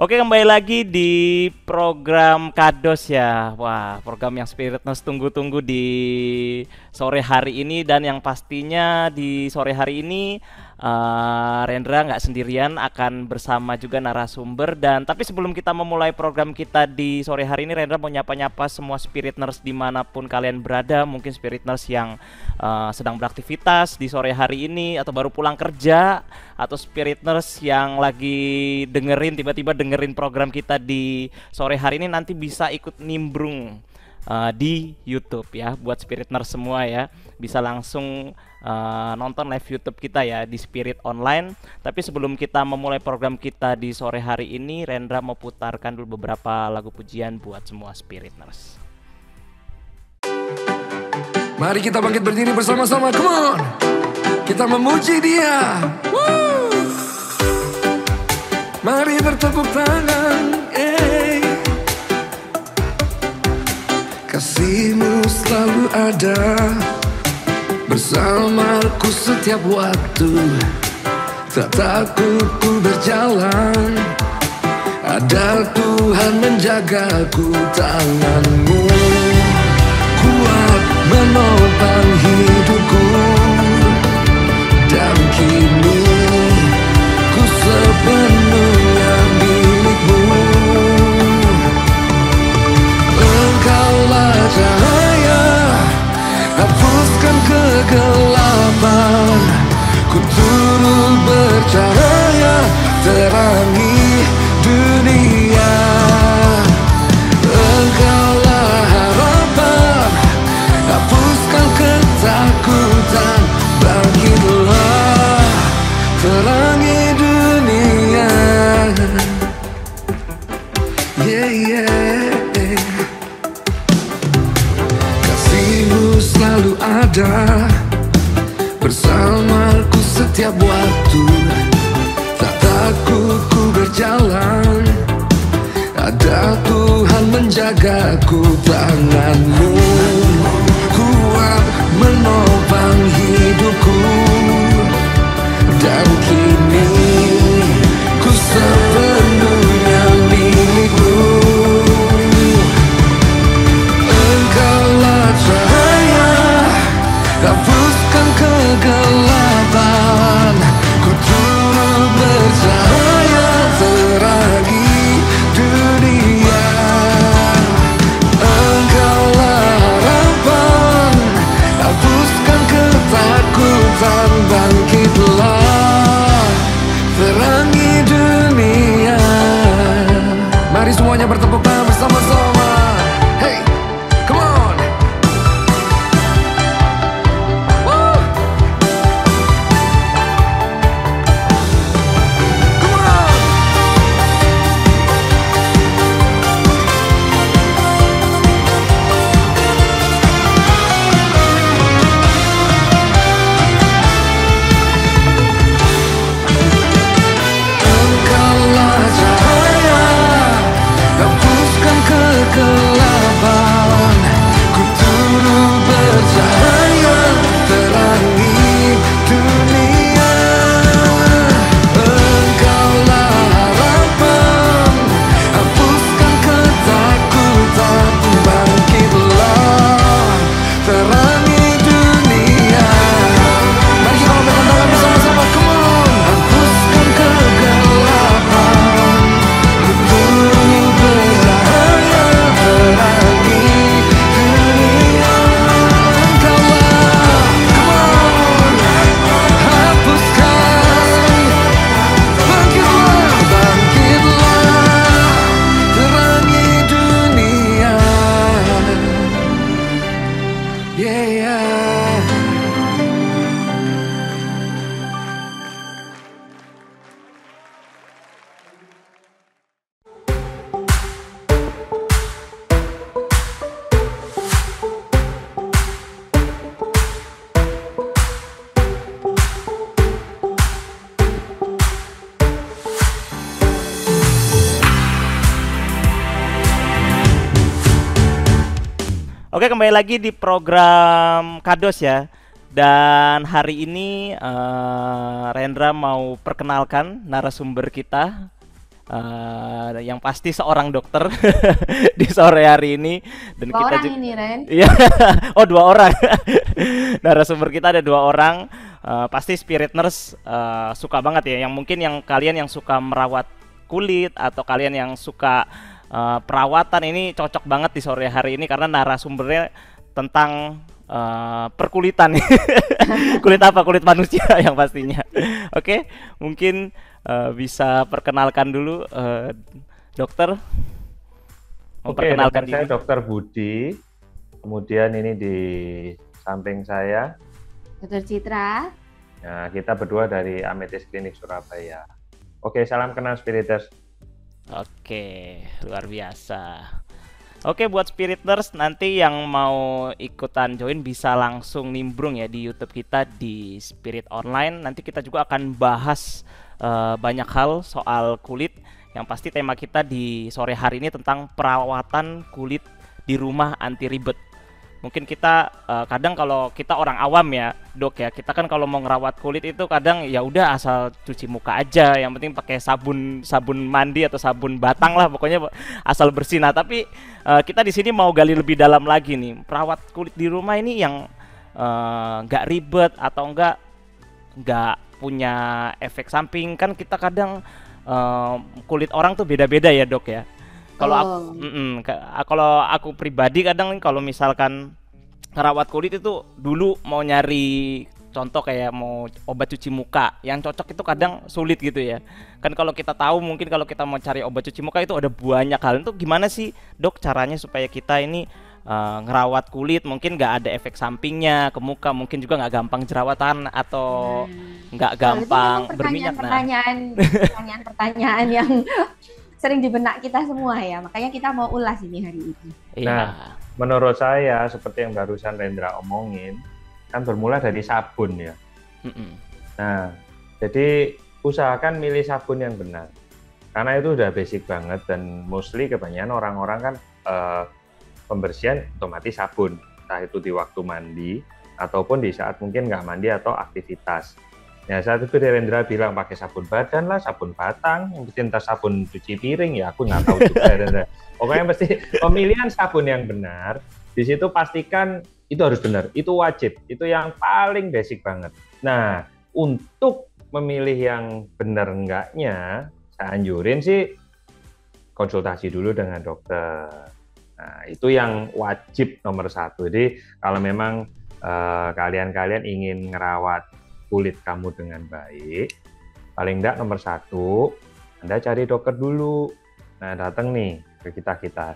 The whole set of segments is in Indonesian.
Oke, kembali lagi di program Kados ya. Wah, program yang Spiritness tunggu-tunggu di sore hari ini. Dan yang pastinya di sore hari ini Rendra nggak sendirian, akan bersama juga narasumber. Dan tapi sebelum kita memulai program kita di sore hari ini, Rendra mau nyapa-nyapa semua Spiritness dimanapun kalian berada. Mungkin Spiritness yang sedang beraktivitas di sore hari ini, atau baru pulang kerja, atau Spiritness yang lagi tiba-tiba dengerin program kita di sore hari ini, nanti bisa ikut nimbrung di YouTube ya. Buat Spiritness semua ya, bisa langsung nonton live YouTube kita ya di Spirit Online. Tapi sebelum kita memulai program kita di sore hari ini, Rendra mau putarkan dulu beberapa lagu pujian buat semua Spiritness. Mari kita bangkit berdiri bersama-sama, come on. Kita memuji Dia. Woo! Mari bertepuk tangan. Kasih-Mu selalu ada bersamaku setiap waktu. Tak takut ku berjalan, ada Tuhan menjagaku. Tangan-Mu kuat menopang hidupku, dan kini ku sepenuhnya milik-Mu. Engkaulah cahaya, hapuskan kegelapan. Ku turut bercahaya, terangi dunia. Engkaulah harapan, hapuskan ketakutan. Bangkitlah, terangi dunia. Yeah, yeah. Kasih-Mu selalu ada bersamaku setiap waktu. Tak takut ku berjalan, ada Tuhan menjagaku. Tangan-Mu kuat menopang hidupku, dan kini ku sepenuhnya milik-Mu. Engkaulah cahaya, hapuskan kegelapan. Ku turut bercahaya, terangi dunia. Engkaulah harapan, hapuskan ketakutan. Bangkitlah, terangi dunia. Mari semuanya bertepuk tangan bersama-sama. Hey, come on. Woo. Come on. Engkaulah cahaya, hapuskan kegelapan. Ku turut bercahaya, terangi dunia. Engkaulah harapan, hapuskan ketakutan. Bangkitlah, terangi dunia. Mari kita lambaikan tangan bersama-sama, come on. Hapuskan kegelapan, ku turut bercahaya, terangi dunia. Engkaulah, come on, hapuskan. Bangkitlah, bangkitlah, terangi dunia. Yeah, yeah. Oke, kembali lagi di program Kados ya. Dan hari ini Rendra mau perkenalkan narasumber kita yang pasti seorang dokter di sore hari ini dan Dua kita orang juga ini, Ren. iya. Oh, dua orang. Narasumber kita ada dua orang. Pasti Spirit Nurse suka banget ya. Yang mungkin yang kalian yang suka merawat kulit atau kalian yang suka perawatan ini cocok banget di sore hari ini karena narasumbernya tentang perkulitan. Kulit apa? Kulit manusia yang pastinya. Oke, mungkin bisa perkenalkan dulu dokter. Mau Oke, perkenalkan saya diri. Dokter Budi. Kemudian ini di samping saya, Dokter Citra. nah, kita berdua dari Ametis Klinik Surabaya. Oke, salam kenal Spiriters. Oke, luar biasa. Oke, buat Spiriters nanti yang mau ikutan join bisa langsung nimbrung ya di YouTube kita di Spirit Online. Nanti kita juga akan bahas banyak hal soal kulit. Yang pasti tema kita di sore hari ini tentang perawatan kulit di rumah anti ribet. Mungkin kita kadang kalau kita orang awam ya dok ya, kita kan kalau mau ngerawat kulit itu kadang ya udah asal cuci muka aja, yang penting pakai sabun mandi atau sabun batang lah, pokoknya asal bersih. Nah tapi kita di sini mau gali lebih dalam lagi nih, perawat kulit di rumah ini yang nggak ribet atau nggak punya efek samping. Kan kita kadang kulit orang tuh beda-beda ya dok ya. Kalau kalau aku pribadi kadang kalau misalkan ngerawat kulit itu dulu mau nyari contoh kayak mau obat cuci muka yang cocok itu kadang sulit gitu ya. Kan kalau kita tahu mungkin kalau kita mau cari obat cuci muka itu ada banyak hal. Itu gimana sih dok caranya supaya kita ini ngerawat kulit mungkin nggak ada efek sampingnya ke muka, mungkin juga nggak gampang jerawatan atau nggak gampang berminyak. Pertanyaan-pertanyaan yang sering di benak kita semua ya, makanya kita mau ulas ini hari ini. Nah, menurut saya seperti yang barusan Rendra omongin, kan bermula dari sabun ya. Nah, jadi usahakan milih sabun yang benar, karena itu udah basic banget dan mostly kebanyakan orang-orang kan pembersihan otomatis sabun, entah itu di waktu mandi ataupun di saat mungkin nggak mandi atau aktivitas. Ya saat itu Rendra bilang pakai sabun badan lah, sabun batang, yang penting entah sabun cuci piring ya aku nggak tahu juga Rendra. Pokoknya mesti pemilihan sabun yang benar. Di situ pastikan itu harus benar, itu wajib, itu yang paling basic banget. Nah untuk memilih yang benar enggaknya, saya anjurin sih konsultasi dulu dengan dokter. Nah itu yang wajib nomor satu. Jadi kalau memang kalian ingin ngerawat kulit kamu dengan baik, paling enggak nomor satu, Anda cari dokter dulu. Nah, datang nih ke kita.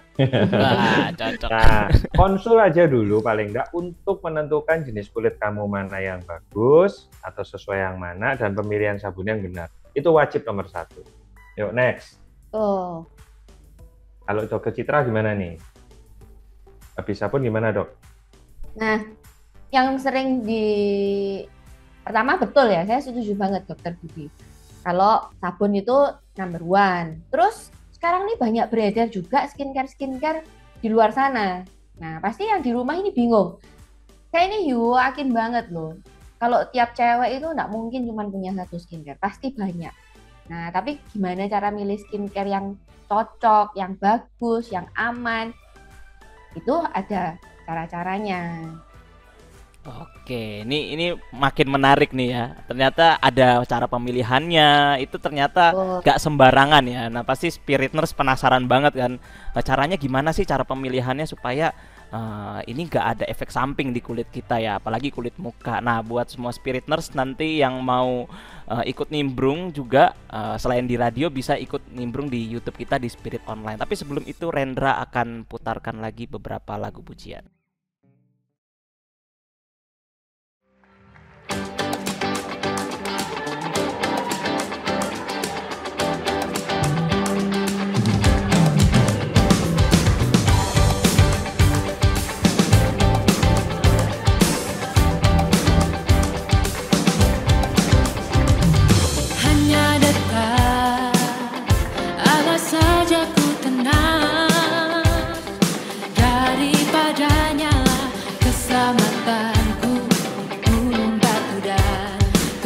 Cocok. Nah, konsul aja dulu paling enggak untuk menentukan jenis kulit kamu mana yang bagus atau sesuai yang mana dan pemilihan sabun yang benar. Itu wajib nomor satu. Yuk, next. Kalau dokter Citra gimana nih? Habis sabun gimana, dok? Nah, yang sering pertama betul ya, saya setuju banget dokter Budi. Kalau sabun itu number one. Terus sekarang nih banyak beredar juga skincare di luar sana. Nah pasti yang di rumah ini bingung. Saya ini yakin banget loh. Kalau tiap cewek itu nggak mungkin cuma punya satu skincare, pasti banyak. Nah tapi gimana cara milih skincare yang cocok, yang bagus, yang aman? Itu ada cara-caranya. Oke, ini makin menarik nih ya. Ternyata ada cara pemilihannya. Itu ternyata gak sembarangan ya. Nah pasti Spirit Nurse penasaran banget kan. Caranya gimana sih cara pemilihannya supaya ini gak ada efek samping di kulit kita ya. Apalagi kulit muka. Nah buat semua Spirit Nurse nanti yang mau ikut nimbrung juga, selain di radio bisa ikut nimbrung di YouTube kita di Spirit Online. Tapi sebelum itu Rendra akan putarkan lagi beberapa lagu pujian.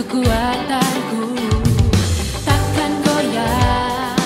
Kekuatanku takkan goyah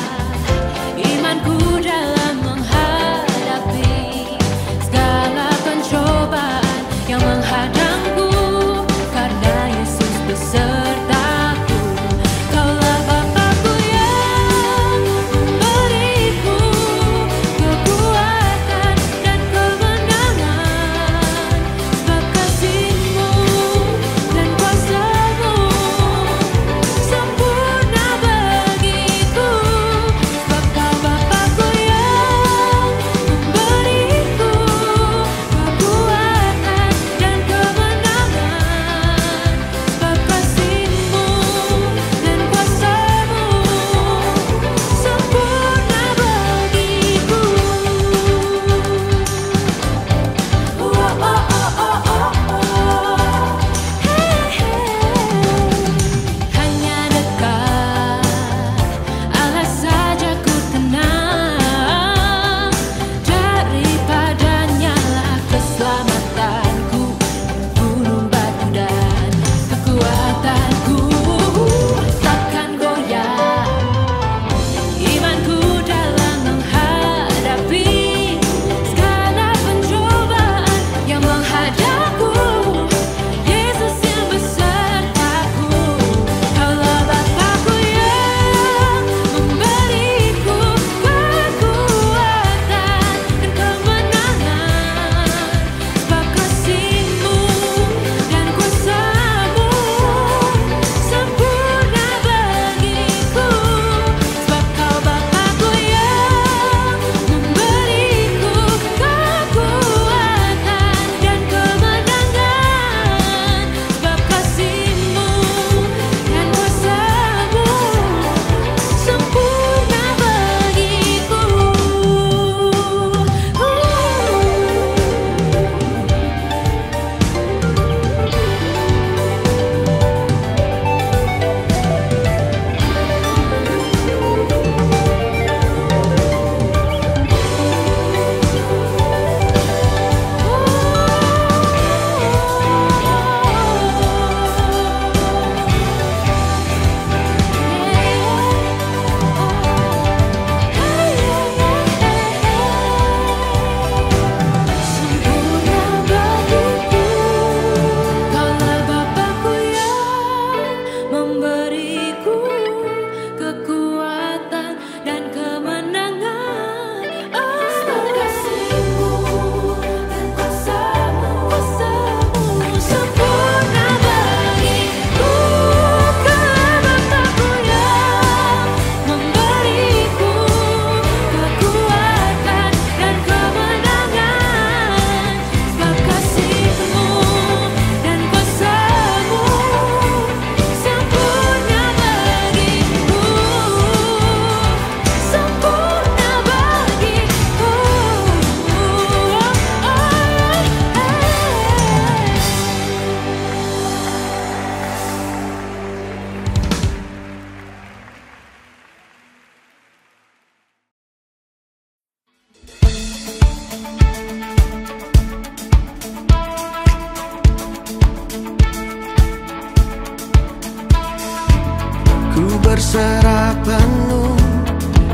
berserah penuh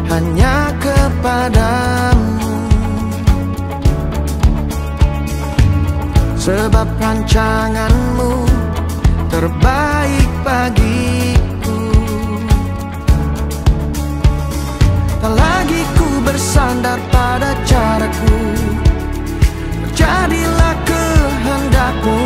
hanya kepadamu, sebab rancanganmu terbaik bagiku. Tak lagi ku bersandar pada caraku, jadilah kehendakmu.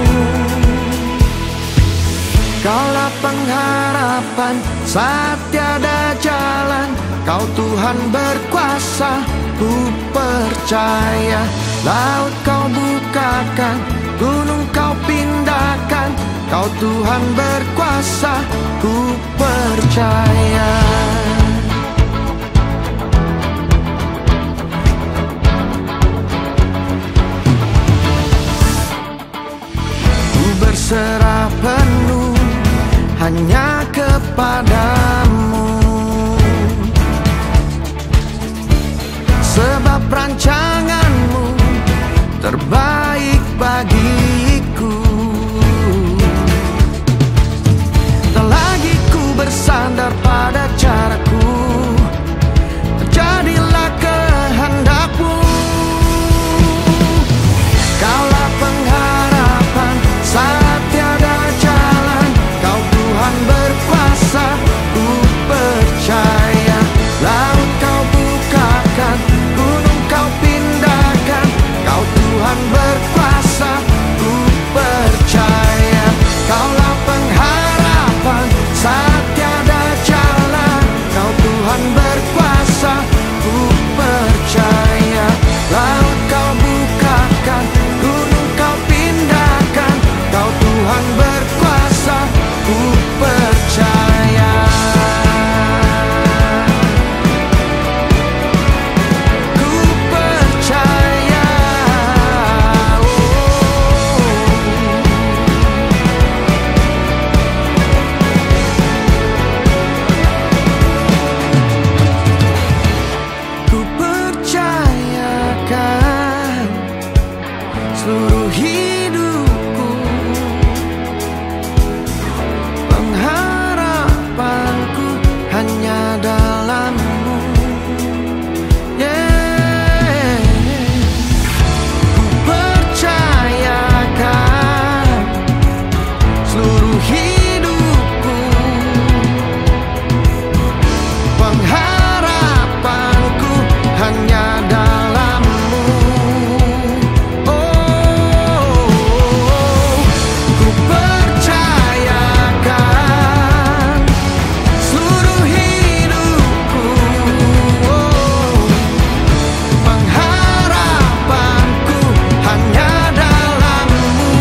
Kaulah pengharapan saat tiada jalan, Kau Tuhan berkuasa, ku percaya. Laut Kau bukakan, gunung Kau pindahkan, Kau Tuhan berkuasa, ku percaya. Ku berserah penuh hanya kepadamu, sebab rancanganmu terbaik bagiku. Tak lagi ku bersandar pada caraku, jadilah kehendakmu. Kaulah pengharapan saat tiada jalan, Kau Tuhan berkuasa, ku percaya. Laut Kau bukakan, gunung Kau pindahkan, Kau Tuhan berkuasa, ku percaya. Kaulah pengharapan saat tiada jalan, Kau Tuhan berkuasa, ku percaya. Laut Kau bukakan, gunung Kau pindahkan, Kau Tuhan berkuasa, ku percaya. Ku percaya. Ku percayakan seluruh hidupku, pengharapanku hanya dalam-Mu. Yeah. Ku percayakan seluruh hidupku, pengharapanku hanya dalam-Mu. Oh, ku percayakan seluruh hidupku, oh, pengharapanku hanya dalam-Mu.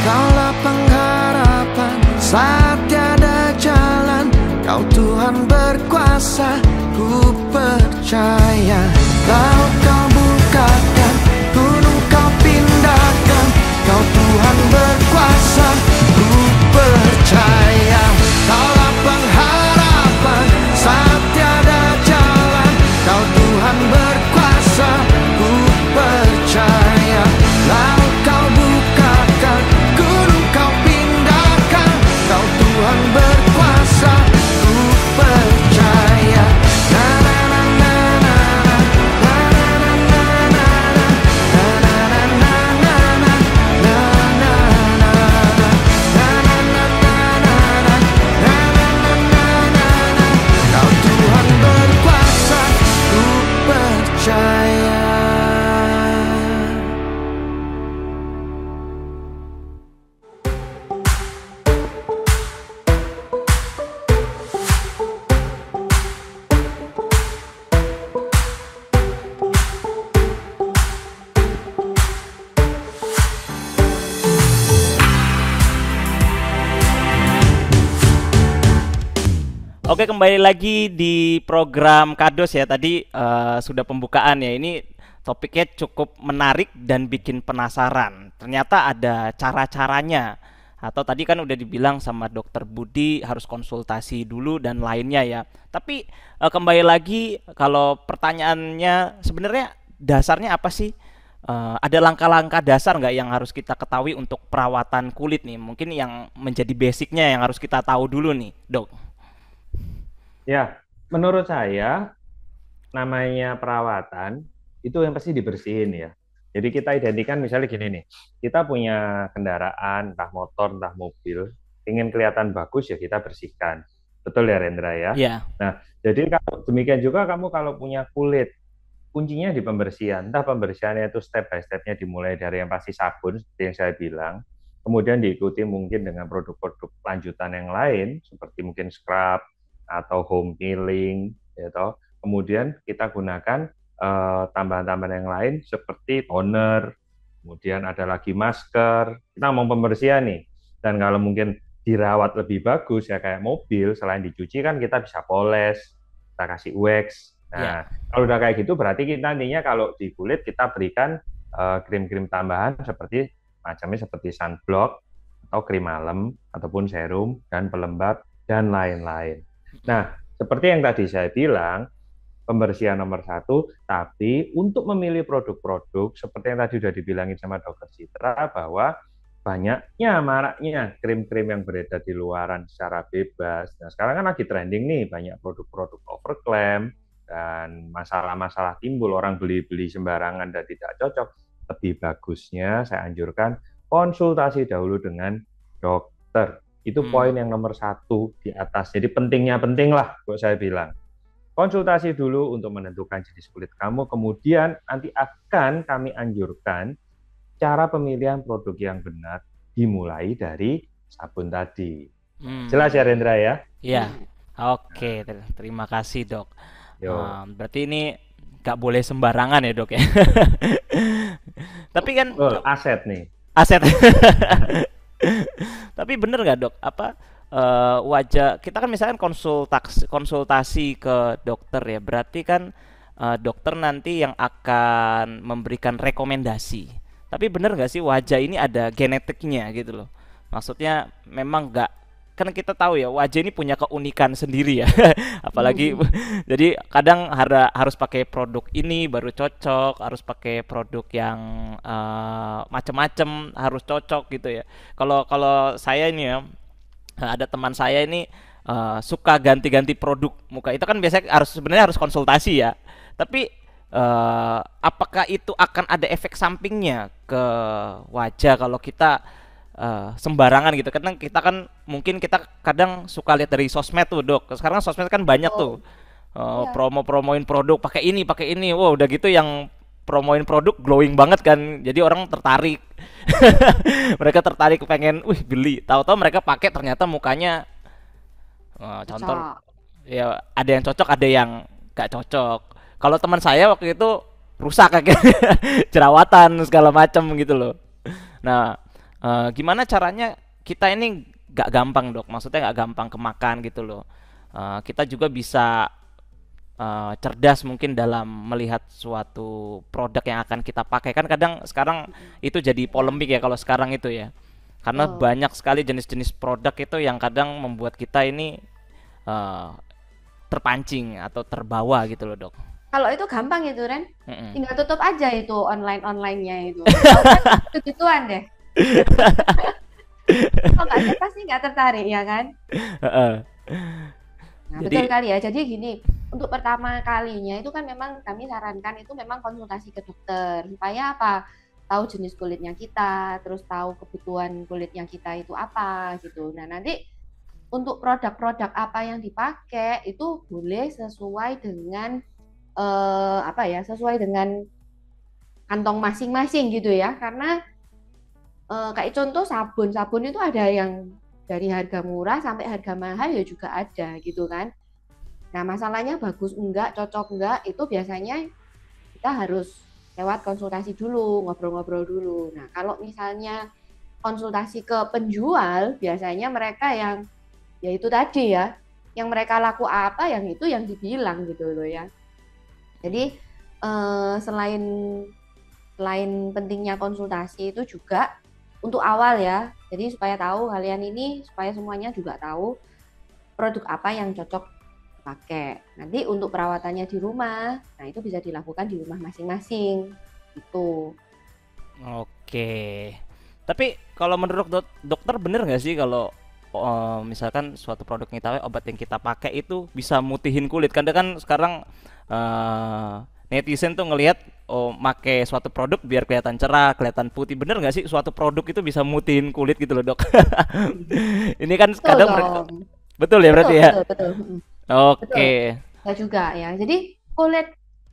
Kaulah pengharapan saat tiada jalan, Kau Tuhan berkuasa, ku percaya. Laut Kau bukakan, gunung Kau pindahkan, Kau Tuhan berkuasa, ku percaya. Kaulah pengharapan saat tiada jalan, Kau Tuhan berkuasa, ku percaya. Laut Kau bukakan, gunung Kau pindahkan, Kau Tuhan berkuasa, ku percaya. Na na na na na na na na na na na Kau Tuhan berkuasa, ku percaya. Oke, kembali lagi di program Kados ya. Tadi sudah pembukaan ya. Ini topiknya cukup menarik dan bikin penasaran. Ternyata ada cara-caranya. Atau tadi kan udah dibilang sama Dokter Budi harus konsultasi dulu dan lainnya ya. Tapi kembali lagi, kalau pertanyaannya sebenarnya dasarnya apa sih ada langkah-langkah dasar nggak yang harus kita ketahui untuk perawatan kulit nih? Mungkin yang menjadi basicnya yang harus kita tahu dulu nih, Dok. Ya, menurut saya namanya perawatan itu yang pasti dibersihin ya. Jadi kita identikan misalnya gini nih, kita punya kendaraan, entah motor, entah mobil, ingin kelihatan bagus ya kita bersihkan. Betul ya Rendra ya? Iya. Nah, jadi kalau demikian juga kamu kalau punya kulit, kuncinya di pembersihan. Entah pembersihannya itu step by step-nya dimulai dari yang pasti sabun, seperti yang saya bilang, kemudian diikuti mungkin dengan produk-produk lanjutan yang lain, seperti mungkin scrub atau home peeling, ya toh. Kemudian kita gunakan tambahan-tambahan yang lain seperti toner, kemudian ada lagi masker. Kita mau pembersihan nih, dan kalau mungkin dirawat lebih bagus ya kayak mobil, selain dicuci kan kita bisa poles, kita kasih wax. Nah, kalau udah kayak gitu berarti kita nantinya kalau di kulit kita berikan krim-krim tambahan seperti macamnya seperti sunblock atau krim malam ataupun serum dan pelembab dan lain-lain. Nah, seperti yang tadi saya bilang, pembersihan nomor satu, tapi untuk memilih produk-produk seperti yang tadi sudah dibilangin sama Dokter Citra bahwa banyaknya maraknya krim-krim yang beredar di luaran secara bebas. Nah, sekarang kan lagi trending nih banyak produk-produk overclaim dan masalah-masalah timbul orang beli-beli sembarangan dan tidak cocok. Lebih bagusnya saya anjurkan konsultasi dahulu dengan dokter. Itu poin yang nomor satu di atas. Jadi pentingnya penting lah buat saya bilang. Konsultasi dulu untuk menentukan jenis kulit kamu, kemudian nanti akan kami anjurkan cara pemilihan produk yang benar dimulai dari sabun tadi. Jelas ya Rendra ya? Iya, oke, terima kasih Dok. Berarti ini nggak boleh sembarangan ya Dok ya? Tapi kan aset nih. Aset. Tapi bener nggak Dok? Wajah kita kan misalkan konsultasi ke dokter ya, berarti kan dokter nanti yang akan memberikan rekomendasi. Tapi bener nggak sih wajah ini ada genetiknya gitu loh? Maksudnya memang nggak, kan kita tahu ya wajah ini punya keunikan sendiri ya. Apalagi jadi kadang harus pakai produk ini baru cocok, harus pakai produk yang macam-macam harus cocok gitu ya. Kalau saya ini ya, ada teman saya ini suka ganti-ganti produk muka. Itu kan biasanya sebenarnya harus konsultasi ya. Tapi apakah itu akan ada efek sampingnya ke wajah kalau kita sembarangan gitu? Kadang kita kan mungkin kita kadang suka lihat dari sosmed tuh Dok. Sekarang sosmed kan banyak tuh promo-promoin produk pakai ini. Wow, udah gitu yang promoin produk glowing banget kan, jadi orang tertarik. Mereka tertarik pengen beli, tahu-tahu mereka pakai ternyata mukanya contoh ya ada yang cocok ada yang gak cocok. Kalau teman saya waktu itu rusak kayak jerawatan segala macam gitu loh. Nah, gimana caranya kita ini gak gampang Dok, maksudnya gak gampang kemakan gitu loh. Kita juga bisa cerdas mungkin dalam melihat suatu produk yang akan kita pakai. Kan kadang sekarang itu jadi polemik ya kalau sekarang itu ya, karena banyak sekali jenis-jenis produk itu yang kadang membuat kita ini terpancing atau terbawa gitu loh Dok. Kalau itu gampang itu Ren, tinggal tutup aja itu online-nya itu. Gituan deh. Kalau nggak pasti nggak tertarik ya kan? Nah, betul kali ya. Jadi gini, untuk pertama kalinya itu kan memang kami sarankan itu memang konsultasi ke dokter supaya apa? Tahu jenis kulitnya kita, terus tahu kebutuhan kulitnya kita itu apa gitu. Nah, nanti untuk produk-produk apa yang dipakai itu boleh sesuai dengan sesuai dengan kantong masing-masing gitu ya. Karena kayak contoh sabun itu ada yang dari harga murah sampai harga mahal ya juga ada gitu kan. Nah, masalahnya bagus enggak, cocok enggak, itu biasanya kita harus lewat konsultasi dulu, ngobrol-ngobrol dulu. Nah, kalau misalnya konsultasi ke penjual, biasanya mereka yang ya itu tadi ya, yang mereka laku apa, yang itu yang dibilang gitu loh ya. Jadi selain pentingnya konsultasi itu juga untuk awal ya, jadi supaya tahu kalian ini, supaya semuanya juga tahu produk apa yang cocok pakai. Nanti untuk perawatannya di rumah, nah itu bisa dilakukan di rumah masing-masing gitu. Oke. Tapi kalau menurut dokter bener nggak sih kalau misalkan suatu produk kita obat yang kita pakai itu bisa mutihin kulit? Karena kan sekarang netizen tuh ngelihat make suatu produk biar kelihatan cerah, kelihatan putih. Bener nggak sih suatu produk itu bisa mutihin kulit gitu loh, Dok? Ini kan Betul kadang dong. betul ya Betul, berarti ya. betul, betul. Betul. Oke. Ya juga ya. Jadi kulit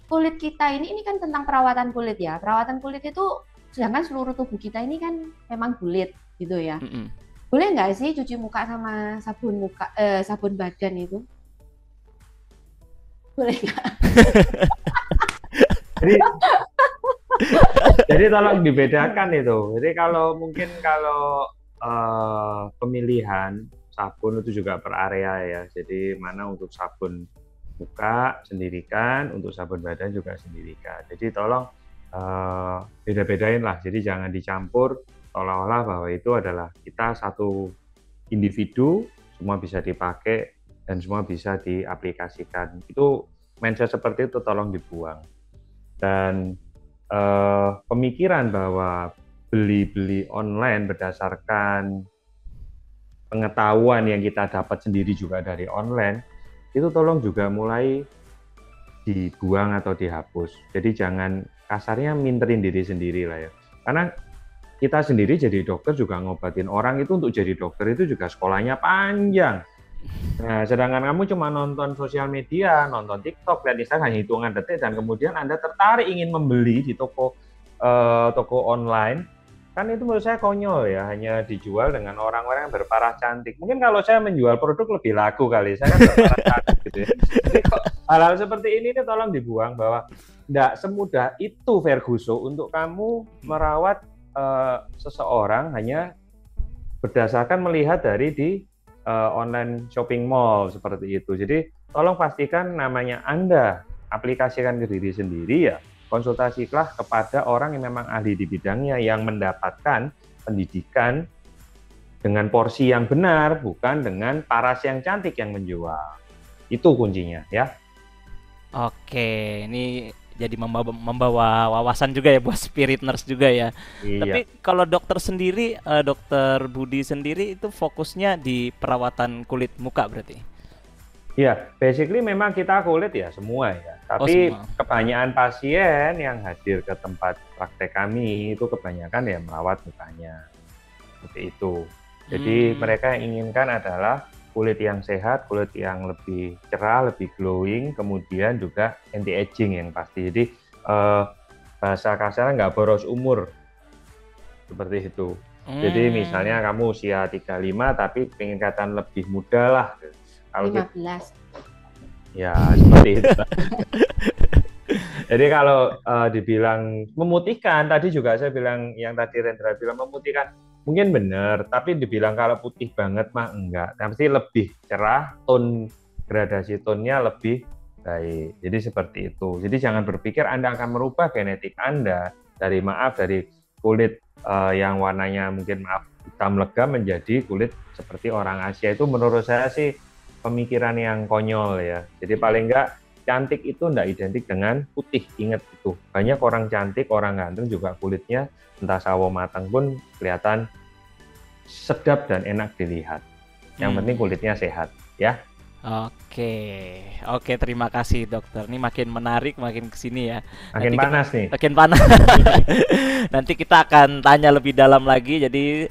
kulit kita ini kan tentang perawatan kulit ya. Perawatan kulit itu sedangkan seluruh tubuh kita ini kan memang kulit gitu ya. Mm-mm. Boleh nggak sih cuci muka sama sabun muka sabun badan itu? Boleh nggak? Jadi jadi tolong dibedakan itu. Jadi kalau mungkin kalau pemilihan sabun itu juga per area ya. Jadi mana untuk sabun muka sendirikan, untuk sabun badan juga sendirikan. Jadi tolong beda-bedain lah. Jadi jangan dicampur seolah-olah bahwa itu adalah kita satu individu, semua bisa dipakai dan semua bisa diaplikasikan. Itu mindset seperti itu tolong dibuang. Dan pemikiran bahwa beli-beli online berdasarkan pengetahuan yang kita dapat sendiri juga dari online, itu tolong juga mulai dibuang atau dihapus. Jadi jangan kasarnya minterin diri sendiri lah ya. Karena kita sendiri jadi dokter juga ngobatin orang itu untuk jadi dokter itu juga sekolahnya panjang. Nah, sedangkan kamu cuma nonton sosial media, nonton TikTok, lihat Instagram hanya hitungan detik dan kemudian Anda tertarik ingin membeli di toko online, kan itu menurut saya konyol ya, hanya dijual dengan orang-orang yang berparah cantik. Mungkin kalau saya menjual produk lebih laku kali, saya kan berparah cantik gitu ya. Jadi kok hal-hal seperti ini tolong dibuang bahwa tidak semudah itu Ferguso untuk kamu merawat seseorang hanya berdasarkan melihat dari di online shopping mall seperti itu. Jadi tolong pastikan namanya Anda aplikasikan ke diri sendiri ya. Konsultasilah kepada orang yang memang ahli di bidangnya yang mendapatkan pendidikan dengan porsi yang benar, bukan dengan paras yang cantik yang menjual. Itu kuncinya ya. Oke, ini jadi membawa wawasan juga ya buat spirit nurse juga ya. Iya. Tapi kalau dokter sendiri, dokter Budi sendiri itu fokusnya di perawatan kulit muka berarti? Ya, basically memang kita kulit ya semua ya. Tapi semua. kebanyakan pasien yang hadir ke tempat praktek kami itu kebanyakan ya merawat mukanya. Seperti itu. Jadi mereka yang inginkan adalah kulit yang sehat, kulit yang lebih cerah, lebih glowing, kemudian juga anti-aging yang pasti. Jadi bahasa kasarnya nggak boros umur. Seperti itu. Jadi misalnya kamu usia 35 tapi pengen kelihatan lebih muda lah. Kalau 15. Ya, seperti itu. Jadi kalau dibilang memutihkan, tadi juga saya bilang, yang tadi Rendra bilang memutihkan, mungkin benar, tapi dibilang kalau putih banget mah enggak. Tapi lebih cerah, gradasi tone-nya lebih baik. Jadi seperti itu. Jadi jangan berpikir Anda akan merubah genetik Anda dari kulit yang warnanya mungkin hitam legam menjadi kulit seperti orang Asia. Itu menurut saya sih pemikiran yang konyol ya. Jadi paling enggak cantik itu enggak identik dengan putih. Ingat itu. Banyak orang cantik, orang ganteng juga kulitnya entah sawo matang pun kelihatan sedap dan enak dilihat. Yang penting kulitnya sehat ya. Oke, terima kasih dokter. Ini makin menarik, makin kesini ya. Makin panas nih. Makin panas. Nanti kita akan tanya lebih dalam lagi. Jadi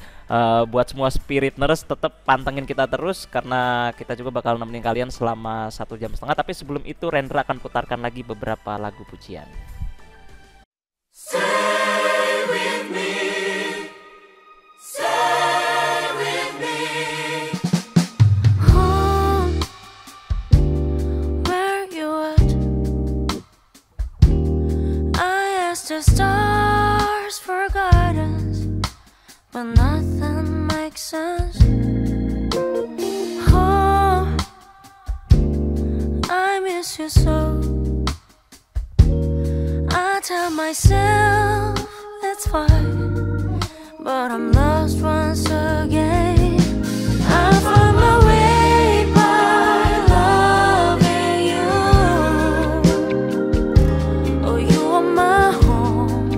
buat semua spirit nurse tetap pantengin kita terus karena kita juga bakal nemenin kalian selama 1,5 jam. Tapi sebelum itu Rendra akan putarkan lagi beberapa lagu pujian. Stay with me. Stay with me. Home, where you at? I asked the stars for guidance, but nothing makes sense. Oh, I miss you so. I tell myself it's fine, but I'm lost once again. I find my way by loving you. Oh, you are my home.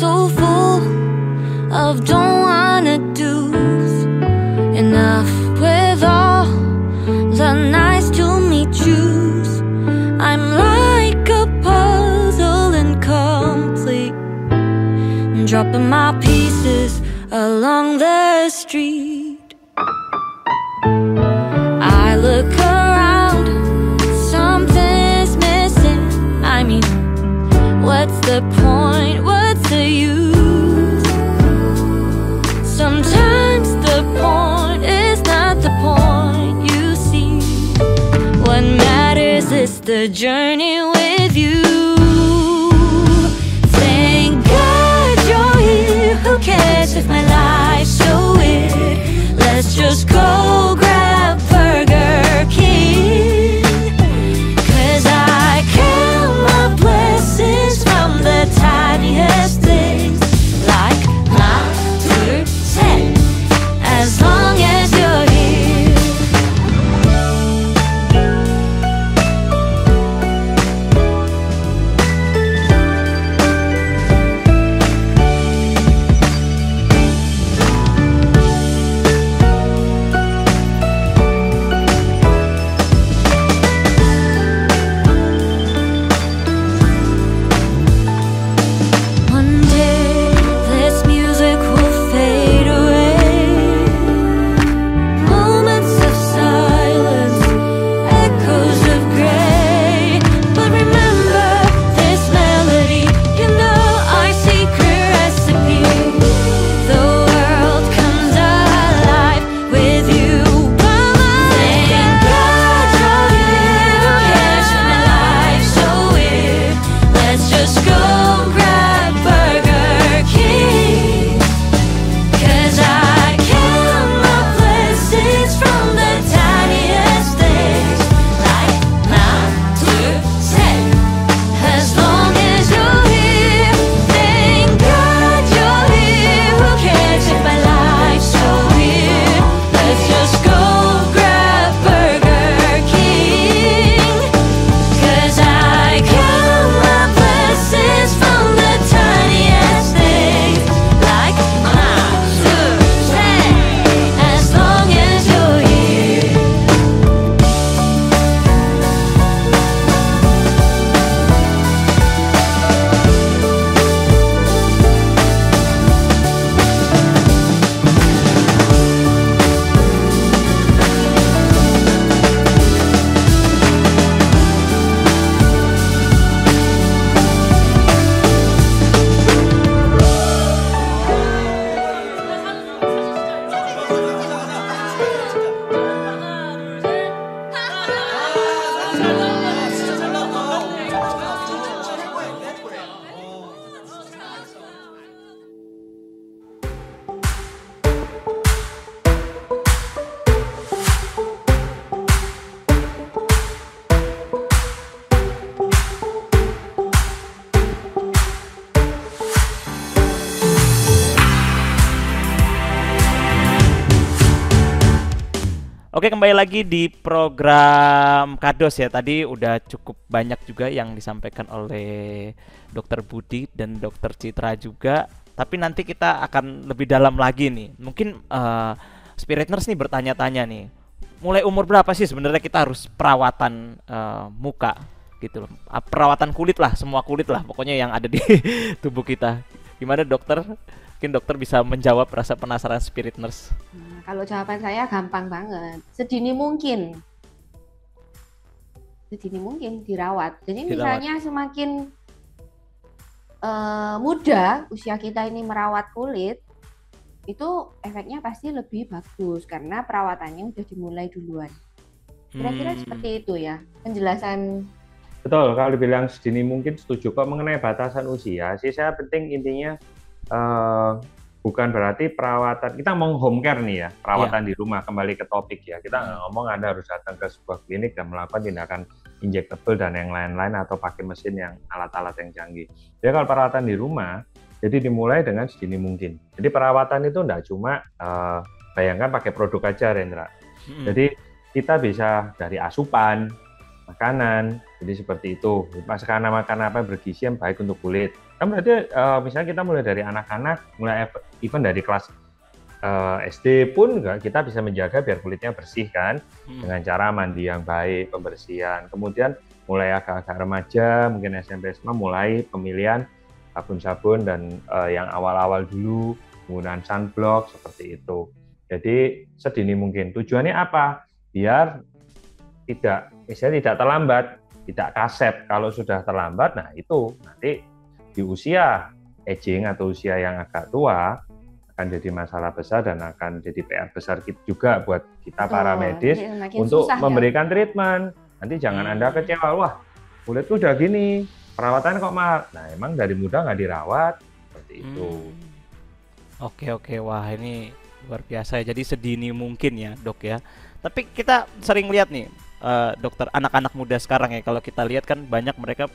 so full of don't wanna do's. Enough with all the nice to meet yous. I'm like a puzzle incomplete, dropping my pieces along the street. I look around, something's missing. I mean, what's the point? What's the use? Sometimes the point is not the point, you see. What matters is the journey with you. Thank God you're here. Who cares if my life's so weird? Let's just go grab Burger King. 'Cause I count my blessings from the tiniest things, like my percent, as long as you're here. One day this music will fade away. Moments of silence, echoes of gray. But remember this melody, you know our secret recipe. The world comes alive with you by my side. Thank God you're here. Who cares if my life's so weird? Let's just go grab Burger King. 'Cause I count my blessings from the tiniest things, like my percent, as long as you're here. Thank God you're here. Who cares if my life's so weird? Let's just go grab Burger King. 'Cause I count my blessings from the tiniest things, like my percent, as long as you're here. Oke, kembali lagi di program Kados ya. Tadi udah cukup banyak juga yang disampaikan oleh Dokter Budi dan Dokter Citra juga. Tapi nanti kita akan lebih dalam lagi nih. Mungkin Spirit Nurse nih bertanya-tanya nih. Mulai umur berapa sih sebenarnya kita harus perawatan muka gitu loh. Perawatan kulit lah, semua kulit lah pokoknya yang ada di tubuh kita. Gimana dokter? Mungkin dokter bisa menjawab rasa penasaran Spirit Nurse. Kalau jawaban saya gampang banget, sedini mungkin dirawat. Jadi misalnya semakin muda usia kita ini merawat kulit, itu efeknya pasti lebih bagus karena perawatannya udah dimulai duluan. Kira-kira seperti itu ya penjelasan. Betul, kalau dibilang sedini mungkin setuju. Kok mengenai batasan usia sih saya penting intinya bukan berarti perawatan, kita ngomong home care nih ya, perawatan di rumah, kembali ke topik ya. Kita nggak ngomong Anda harus datang ke sebuah klinik dan melakukan tindakan injectable dan yang lain-lain atau pakai mesin yang alat-alat yang canggih. Jadi kalau perawatan di rumah, jadi dimulai dengan sedini mungkin. Jadi perawatan itu nggak cuma bayangkan pakai produk aja, Rendra. Jadi kita bisa dari asupan, makanan. Jadi seperti itu. Makan apa bergizi yang baik untuk kulit. Kan berarti misalnya kita mulai dari anak-anak, mulai even dari kelas SD pun kita bisa menjaga biar kulitnya bersih kan, dengan cara mandi yang baik, pembersihan. Kemudian mulai agak-agak remaja, mungkin SMP SMA, mulai pemilihan sabun-sabun dan yang awal-awal dulu penggunaan sunblock seperti itu. Jadi sedini mungkin. Tujuannya apa? Biar tidak terlambat, tidak kaset. Kalau sudah terlambat, nah itu nanti di usia aging atau usia yang agak tua akan jadi masalah besar dan akan jadi PR besar juga buat kita para medis untuk memberikan treatment. Nanti jangan Anda kecewa, wah kulitku udah gini, perawatan kok mahal. Nah emang dari muda nggak dirawat, seperti itu. Oke, wah ini luar biasa ya. Jadi sedini mungkin ya dok ya. Tapi kita sering lihat nih, dokter, anak-anak muda sekarang ya, kalau kita lihat kan banyak mereka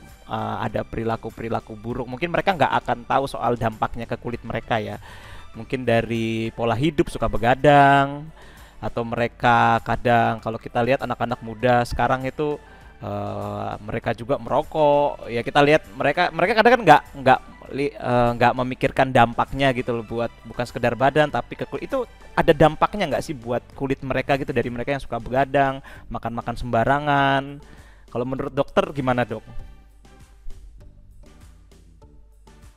ada perilaku buruk. Mungkin mereka nggak akan tahu soal dampaknya ke kulit mereka ya. Mungkin dari pola hidup suka begadang, atau mereka kadang kalau kita lihat anak-anak muda sekarang itu mereka juga merokok. Ya kita lihat mereka kadang kan nggak memikirkan dampaknya gitu loh, buat bukan sekedar badan tapi ke kulit. Itu ada dampaknya nggak sih buat kulit mereka gitu, dari mereka yang suka begadang, makan sembarangan? Kalau menurut dokter gimana dok?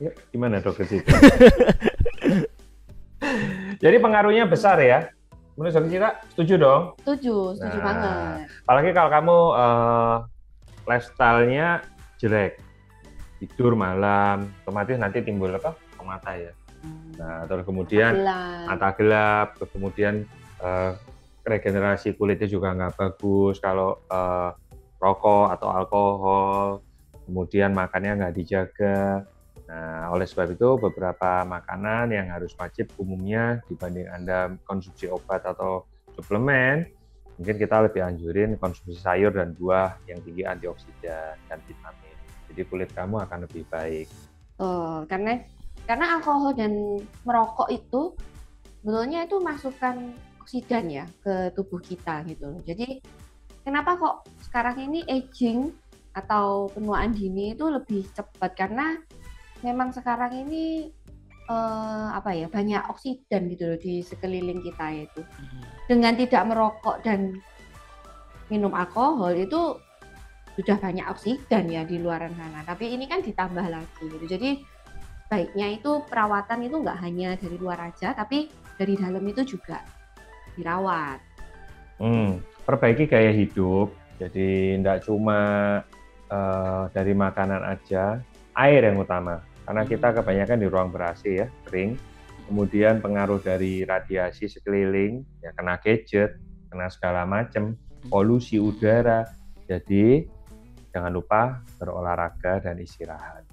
Ya, gimana dok ke situ? Jadi pengaruhnya besar ya. Menurut Dokter Citra, setuju dong? Setuju banget. Apalagi kalau kamu lifestyle-nya jelek, tidur malam, otomatis nanti timbul apa? Mata ya. Nah, terus kemudian mata gelap, kemudian regenerasi kulitnya juga nggak bagus kalau rokok atau alkohol, kemudian makannya nggak dijaga. Nah, oleh sebab itu beberapa makanan yang harus wajib umumnya dibanding Anda konsumsi obat atau suplemen, mungkin kita lebih anjurin konsumsi sayur dan buah yang tinggi antioksidan dan vitamin. Jadi kulit kamu akan lebih baik. Karena alkohol dan merokok itu sebetulnya itu masukan oksidan ya ke tubuh kita gitu. Jadi kenapa kok sekarang ini aging atau penuaan dini itu lebih cepat, karena memang sekarang ini banyak oksidan gitu loh di sekeliling kita itu. Dengan tidak merokok dan minum alkohol itu sudah banyak oksidan ya di luar sana. Tapi ini kan ditambah lagi gitu. Jadi baiknya itu perawatan itu nggak hanya dari luar aja, tapi dari dalam itu juga dirawat. Perbaiki gaya hidup. Jadi tidak cuma dari makanan aja, air yang utama. Karena kita kebanyakan di ruang ber-AC ya, kering. Kemudian pengaruh dari radiasi sekeliling, ya kena gadget, kena segala macam, polusi udara. Jadi jangan lupa berolahraga dan istirahat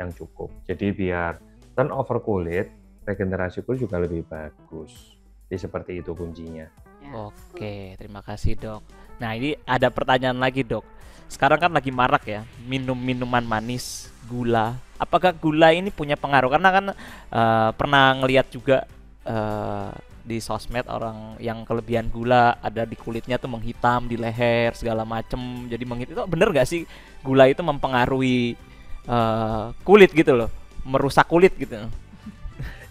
yang cukup. Jadi biar turnover kulit, regenerasi kulit juga lebih bagus. Jadi seperti itu kuncinya. Oke, terima kasih dok. Nah ini ada pertanyaan lagi dok. Sekarang kan lagi marak ya, minum minuman manis, gula. Apakah gula ini punya pengaruh? Karena kan pernah ngelihat juga di sosmed orang yang kelebihan gula, ada di kulitnya tuh menghitam di leher segala macem. Jadi menghitam, itu bener gak sih gula itu mempengaruhi kulit gitu loh, merusak kulit gitu?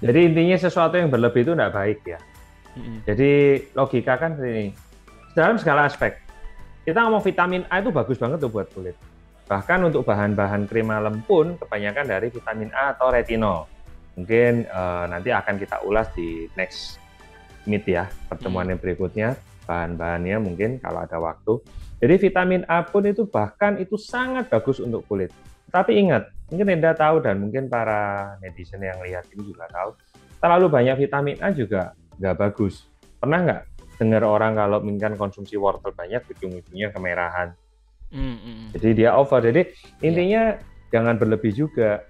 Jadi intinya sesuatu yang berlebih itu tidak baik ya. Jadi logika kan ini dalam segala aspek. Kita ngomong vitamin A itu bagus banget tuh buat kulit. Bahkan untuk bahan-bahan krim malam pun kebanyakan dari vitamin A atau retinol. Mungkin nanti akan kita ulas di next meet ya, pertemuan yang berikutnya, bahan-bahannya mungkin kalau ada waktu. Jadi vitamin A pun itu bahkan itu sangat bagus untuk kulit. Tapi ingat, mungkin Anda tahu dan mungkin para netizen yang lihat ini juga tahu, terlalu banyak vitamin A juga nggak bagus. Pernah nggak dengar orang kalau mungkin konsumsi wortel banyak, ujung-ujungnya kemerahan? Jadi dia over. Jadi intinya jangan berlebih juga.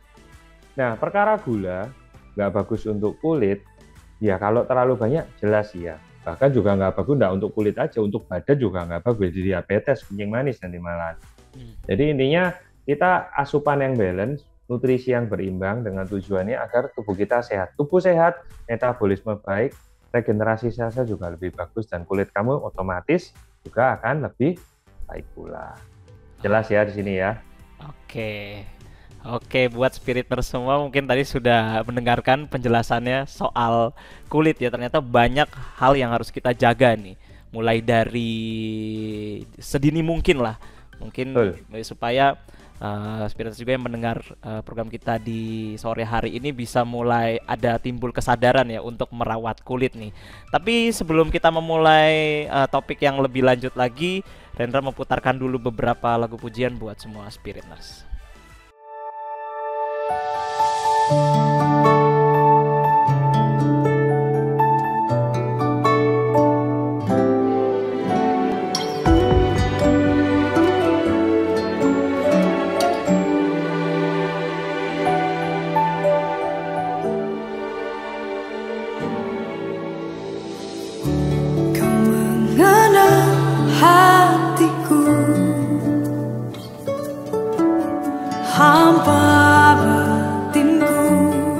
Nah, perkara gula nggak bagus untuk kulit, ya kalau terlalu banyak jelas ya. Bahkan juga nggak bagus, nggak untuk kulit aja, untuk badan juga nggak bagus. Jadi diabetes, kencing manis nanti malah. Jadi intinya kita asupan yang balance, nutrisi yang berimbang dengan tujuannya agar tubuh kita sehat. Tubuh sehat, metabolisme baik, regenerasi sel juga lebih bagus dan kulit kamu otomatis juga akan lebih baik pula. Jelas ya di sini ya. Oke. Oke, buat spiriters semua mungkin tadi sudah mendengarkan penjelasannya soal kulit ya. Ternyata banyak hal yang harus kita jaga nih. Mulai dari sedini mungkin lah. Mungkin supaya spiriters juga yang mendengar program kita di sore hari ini bisa mulai ada timbul kesadaran ya untuk merawat kulit nih. Tapi sebelum kita memulai topik yang lebih lanjut lagi, Rendra memutarkan dulu beberapa lagu pujian buat semua spiriters. Kau mengenal hatiku, hampa batinku.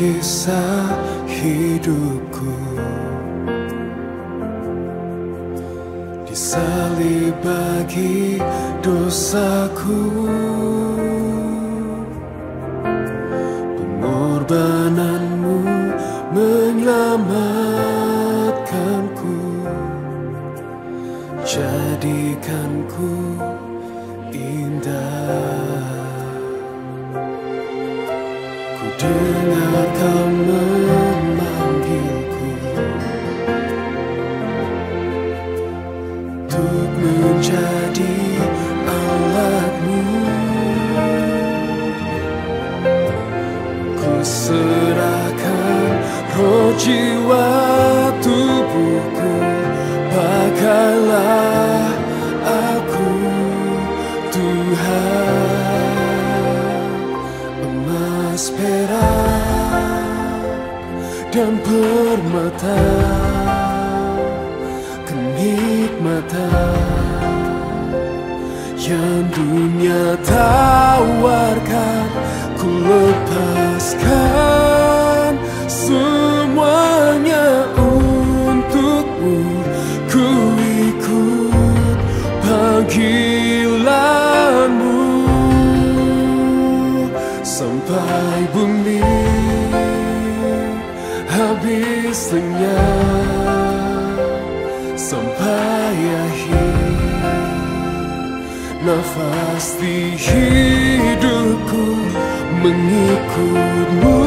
kisah hidupku, disalib bagi dosaku. Pengorbananmu menyelamatkanku, jadikanku indah. Ku dengar kau memanggilku untuk menjadi alatmu. Ku serahkan roh jiwa tubuhku, pakailah aku Tuhan. Emas, perak, dan permata, kenikmatan yang dunia tawarkan, ku lepaskan semuanya untukmu. Ku ikut panggilanmu sampai bumi habis lenyap, sampai akhir nafas di hidupku mengikutmu.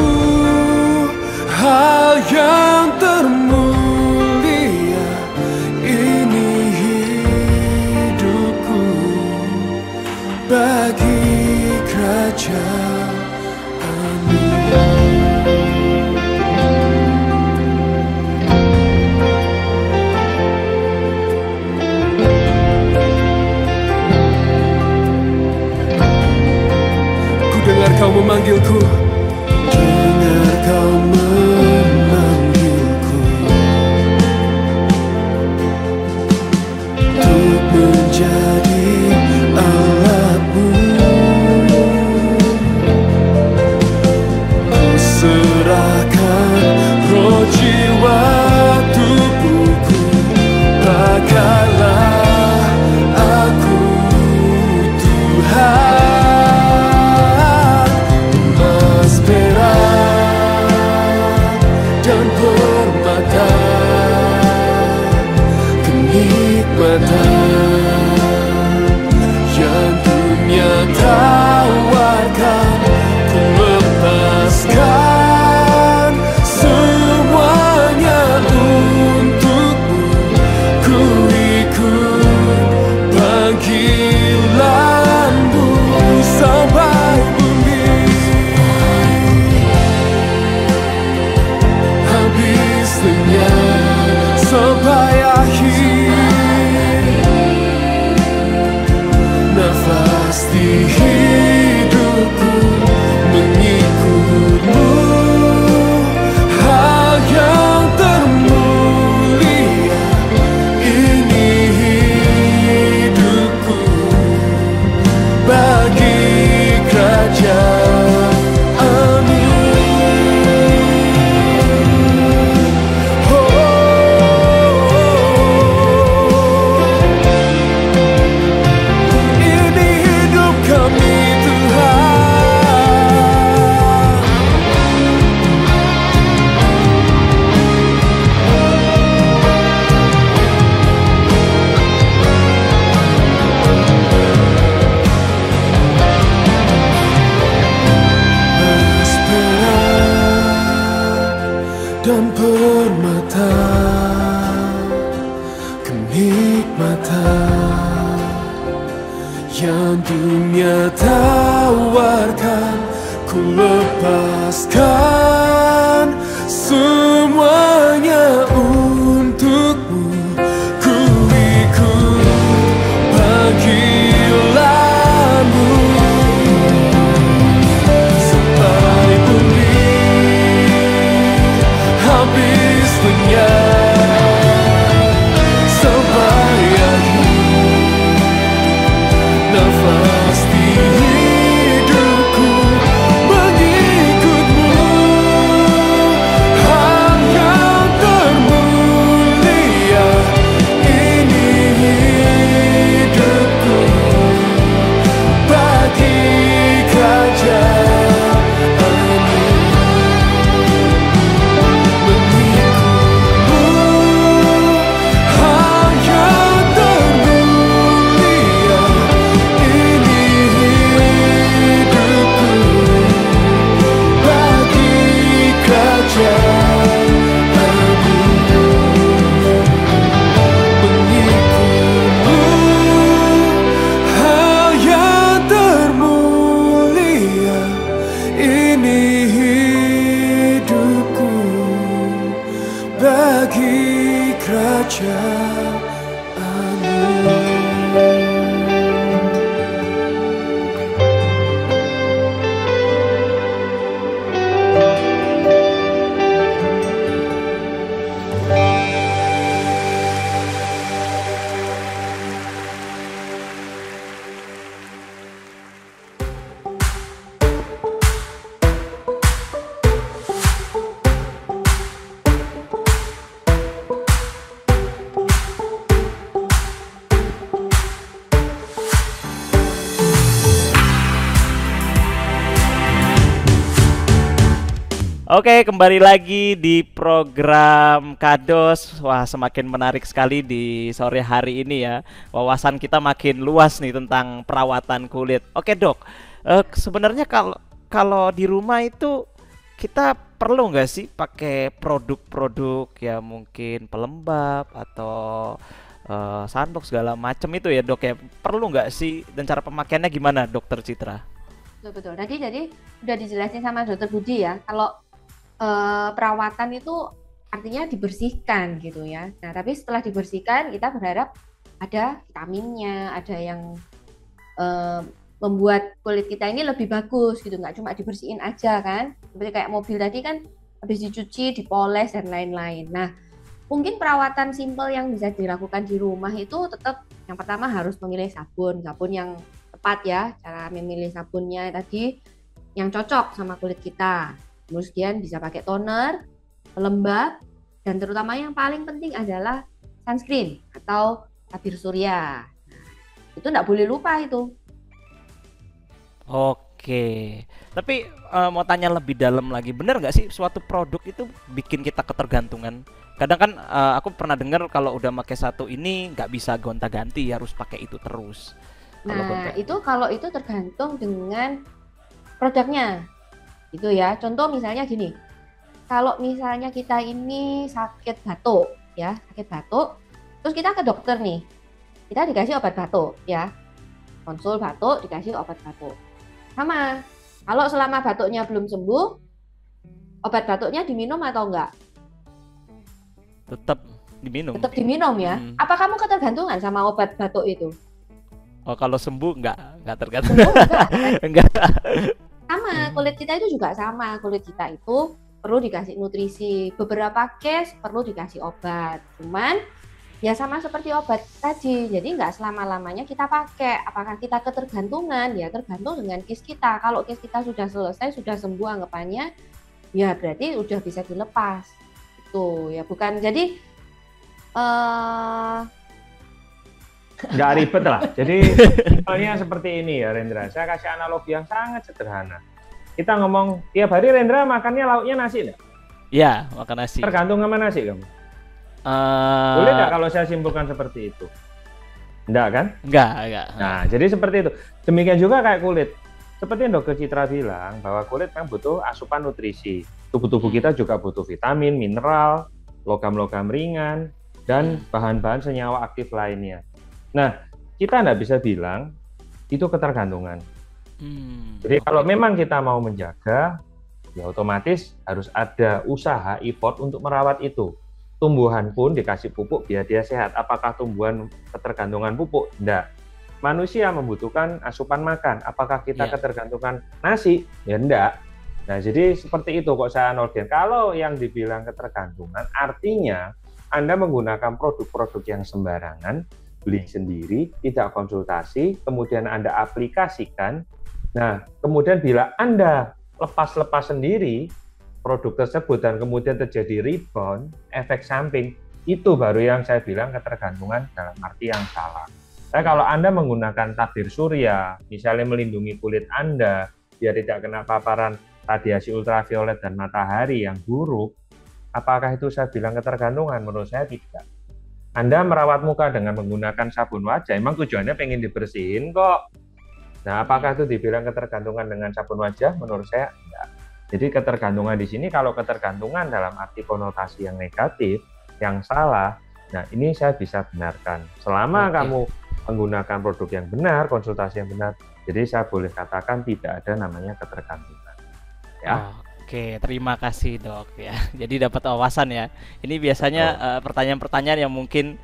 Hal yang termulia ini hidupku bagi kerajaanmu. Ku dengar kau memanggilku, dengar kau memanggilku untuk menjadi alatmu. Ku serahkan roh jiwa tubuhku, pakailah aku Tuhan. Emas, perak, dan permata, kenikmatan yang dunia tawarkan, ku lepaskan semuanya untukmu. Ku ikut panggilanmu sampai bumi habis lenyap, sampai akhir nafas di hidupku mengikutmu. Hal yang termulia ini hidupku bagi kerajaanmu. Ini hidup kami Tuhan. Emas, perak, dan permata, kenikmatan yang dunia tawarkan, ku lepaskan semuanya untukmu. Ku ikut panggilanmu sampai bumi habis lenyap, sampai akhir nafas di hidupku mengikutmu. Oke, kembali lagi di program Kados. Wah, semakin menarik sekali di sore hari ini ya. Wawasan kita makin luas nih tentang perawatan kulit. Oke, Dok. Sebenarnya kalau di rumah itu kita perlu nggak sih pakai produk-produk ya, mungkin pelembab atau sunblock segala macam itu ya, Dok ya. Perlu nggak sih, dan cara pemakaiannya gimana, Dokter Citra? Betul. Jadi udah dijelasin sama Dokter Budi ya. Kalau perawatan itu artinya dibersihkan gitu ya. Nah, tapi setelah dibersihkan kita berharap ada vitaminnya, ada yang membuat kulit kita ini lebih bagus gitu, nggak cuma dibersihin aja kan. Seperti kayak mobil tadi kan habis dicuci, dipoles dan lain-lain. Nah, mungkin perawatan simpel yang bisa dilakukan di rumah itu tetap yang pertama harus memilih sabun yang tepat ya. Cara memilih sabunnya tadi yang cocok sama kulit kita. Kemudian bisa pakai toner, pelembab, dan terutama yang paling penting adalah sunscreen atau tabir surya. Nah, itu nggak boleh lupa itu. Oke, tapi mau tanya lebih dalam lagi, benar nggak sih suatu produk itu bikin kita ketergantungan? Kadang kan aku pernah dengar kalau udah pakai satu ini nggak bisa gonta-ganti, harus pakai itu terus. Nah, kalau itu tergantung dengan produknya. Gitu ya. Contoh misalnya gini. Kalau misalnya kita ini sakit batuk ya, terus kita ke dokter nih. Kita dikasih obat batuk ya. Konsul batuk, dikasih obat batuk. Sama. Kalau selama batuknya belum sembuh, obat batuknya diminum atau enggak? Tetap diminum. Tetap diminum ya. Apa kamu ketergantungan sama obat batuk itu? Oh, kalau sembuh enggak tergantung. Sembuh enggak. Enggak. Sama, kulit kita itu juga sama. Kulit kita itu perlu dikasih nutrisi. Beberapa case perlu dikasih obat. Cuman ya sama seperti obat tadi. Jadi nggak selama-lamanya kita pakai. Apakah kita ketergantungan? Ya tergantung dengan case kita. Kalau case kita sudah selesai, sudah sembuh anggapannya, ya berarti udah bisa dilepas. Itu ya bukan. Jadi nggak ribet lah. Jadi simpelnya seperti ini ya, Rendra. Saya kasih analogi yang sangat sederhana. Kita ngomong tiap hari, Rendra makannya lauknya nasi nggak? Iya, makan nasi. Tergantung sama nasi kamu. Boleh nggak kalau saya simpulkan seperti itu? Enggak kan? Enggak. Nah, jadi seperti itu. Demikian juga kayak kulit. Seperti yang Dokter Citra bilang, bahwa kulit memang butuh asupan nutrisi. Tubuh kita juga butuh vitamin, mineral, logam-logam ringan, dan bahan-bahan senyawa aktif lainnya. Nah, kita nggak bisa bilang itu ketergantungan. Jadi kalau memang kita mau menjaga, ya otomatis harus ada usaha, effort untuk merawat itu. Tumbuhan pun dikasih pupuk biar dia sehat. Apakah tumbuhan ketergantungan pupuk? Enggak. Manusia membutuhkan asupan makan. Apakah kita ketergantungan nasi? Ya enggak. Nah, jadi seperti itu kok saya analogikan. Kalau yang dibilang ketergantungan, artinya Anda menggunakan produk-produk yang sembarangan, beli sendiri, tidak konsultasi, kemudian Anda aplikasikan. Nah, kemudian bila Anda lepas-lepas sendiri produk tersebut dan kemudian terjadi rebound, efek samping, itu baru yang saya bilang ketergantungan dalam arti yang salah. Nah, kalau Anda menggunakan tabir surya, misalnya melindungi kulit Anda biar tidak kena paparan radiasi ultraviolet dan matahari yang buruk, apakah itu saya bilang ketergantungan? Menurut saya tidak. Anda merawat muka dengan menggunakan sabun wajah, emang tujuannya pengen dibersihin kok. Nah, apakah itu dibilang ketergantungan dengan sabun wajah? Menurut saya enggak. Jadi ketergantungan di sini, kalau ketergantungan dalam arti konotasi yang negatif, yang salah, nah ini saya bisa benarkan. Selama kamu menggunakan produk yang benar, konsultasi yang benar, jadi saya boleh katakan tidak ada namanya ketergantungan. Ya. Oke, terima kasih dok ya. Jadi dapat wawasan ya. Ini biasanya pertanyaan-pertanyaan yang mungkin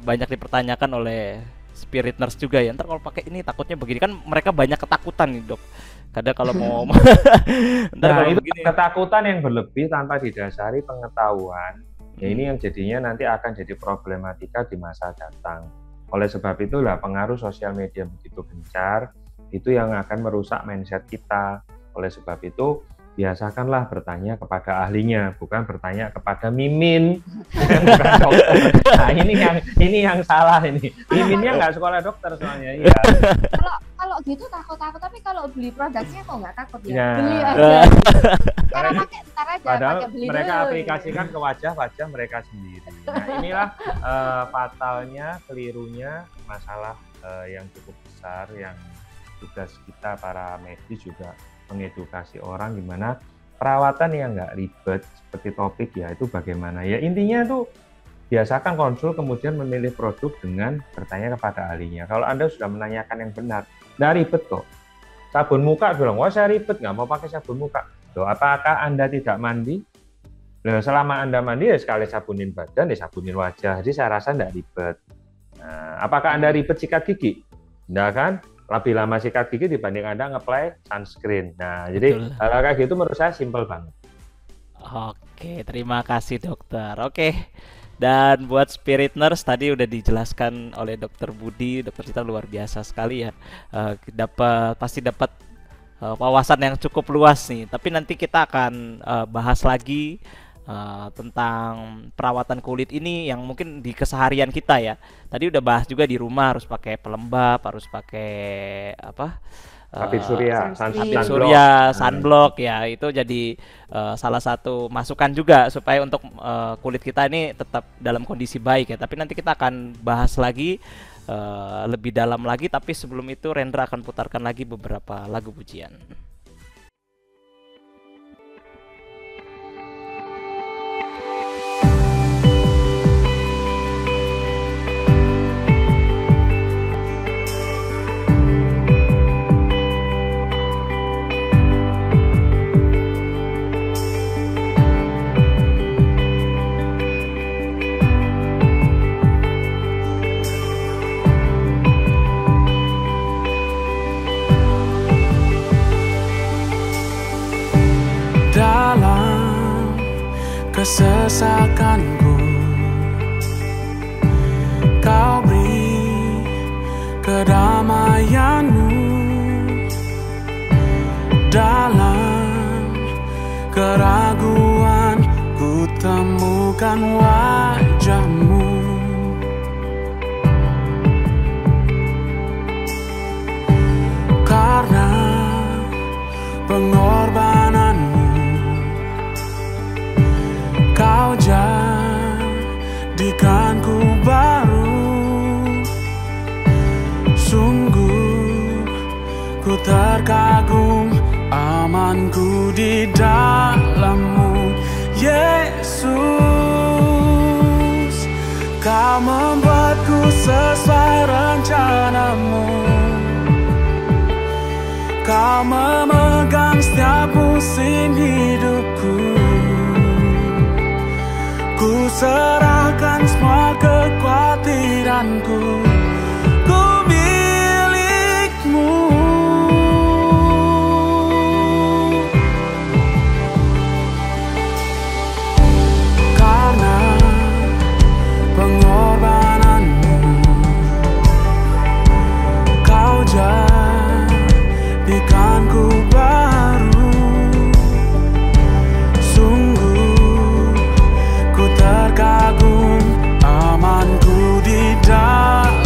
banyak dipertanyakan oleh spirit nurse juga ya. Ntar kalau pakai ini takutnya begini kan mereka banyak ketakutan nih dok. Kadang kalau mau ntar Nah, kalau itu begini. ketakutan yang berlebih tanpa didasari pengetahuan. Ya ini yang jadinya nanti akan jadi problematika di masa datang. Oleh sebab itulah pengaruh sosial media begitu gencar, itu yang akan merusak mindset kita. Oleh sebab itu, biasakanlah bertanya kepada ahlinya, bukan bertanya kepada mimin, bukan dokter. Nah ini yang salah ini. Miminnya nggak sekolah dokter soalnya. Iya. Kalau gitu takut-takut, tapi kalau beli produknya kok nggak takut ya? Ya. Beli aja. Cara pakai ntar aja, Padahal pakai beli mereka dulu. aplikasikan ke wajah-wajah mereka sendiri. Nah inilah fatalnya, kelirunya masalah yang cukup besar yang tugas kita para medis juga mengedukasi orang gimana perawatan yang nggak ribet seperti topik ya itu bagaimana ya intinya tuh biasakan konsul kemudian memilih produk dengan bertanya kepada ahlinya. Kalau Anda sudah menanyakan yang benar, nggak ribet kok. Sabun muka bilang, wah saya ribet nggak mau pakai sabun muka. Loh, apakah Anda tidak mandi? Loh, selama Anda mandi ya sekali sabunin badan ya sabunin wajah. Jadi saya rasa nggak ribet. Nah, apakah Anda ribet sikat gigi? Nggak kan? Lebih lama sikat gigi dibanding Anda nge-apply sunscreen. Nah, jadi hal kayak gitu menurut saya simpel banget. Oke, terima kasih dokter. Oke. Dan buat spirit nurse tadi udah dijelaskan oleh dokter Budi, dokter Citra luar biasa sekali ya. Pasti dapat wawasan yang cukup luas nih. Tapi nanti kita akan bahas lagi tentang perawatan kulit ini yang mungkin di keseharian kita ya. Tadi udah bahas juga di rumah harus pakai pelembab, harus pakai apa? Sabit surya, sunscreen. Sunblock ya itu jadi salah satu masukan juga supaya untuk kulit kita ini tetap dalam kondisi baik ya. Tapi nanti kita akan bahas lagi lebih dalam lagi. Tapi sebelum itu Rendra akan putarkan lagi beberapa lagu pujian. Dalam kesesakanku Kau beri kedamaianmu Dalam keraguan ku temukan wajahmu Karena pengorbananmu Kau jadikanku baru Sungguh ku terkagum amanku di dalam-Mu Yesus Kau membuatku sesuai rencana-Mu Kau memegang setiap musim hidupku Ku serahkan semua kekhawatiranku Ku milik-Mu Karena pengorbanan-Mu Kau jadikanku baru Sungguh ku terkagum amanku di dalam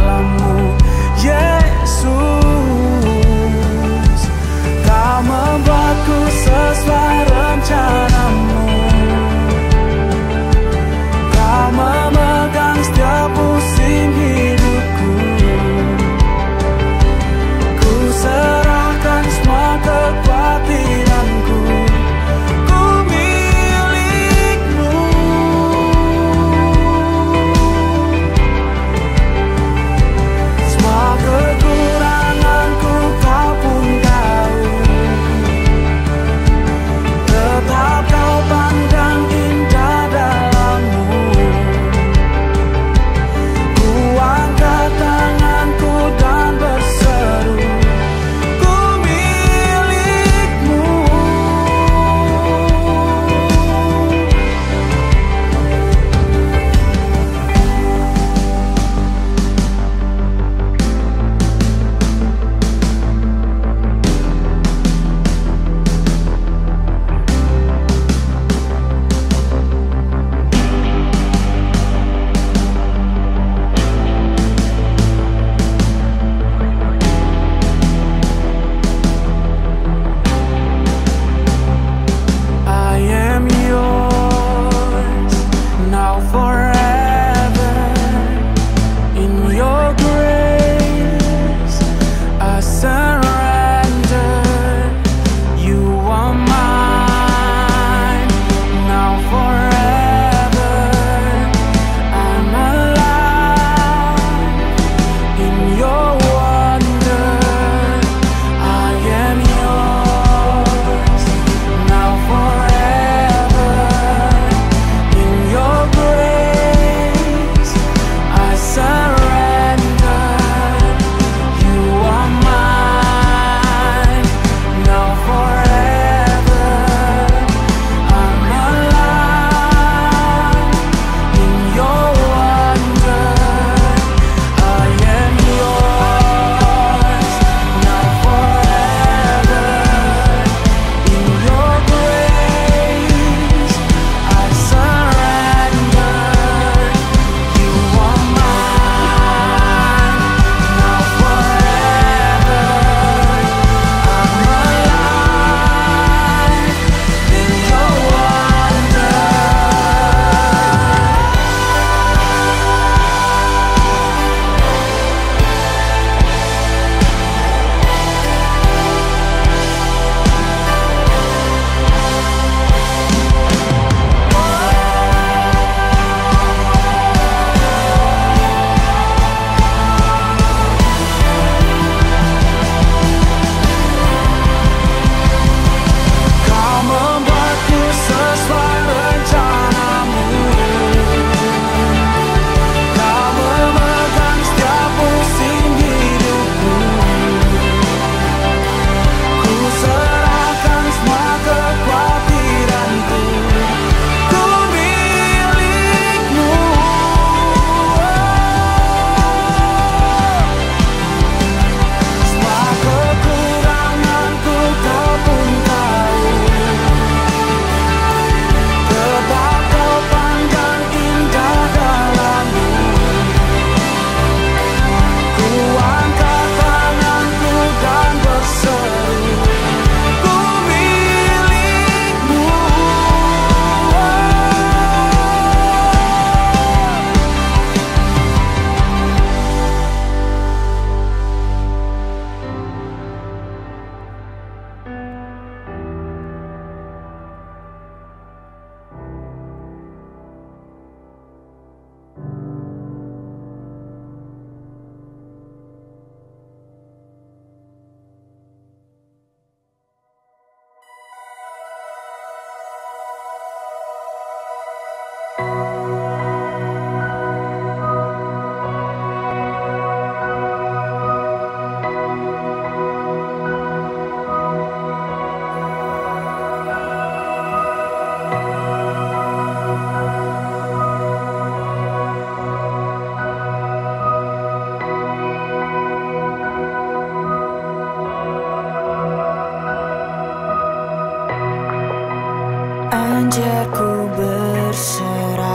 terlanjur berserah,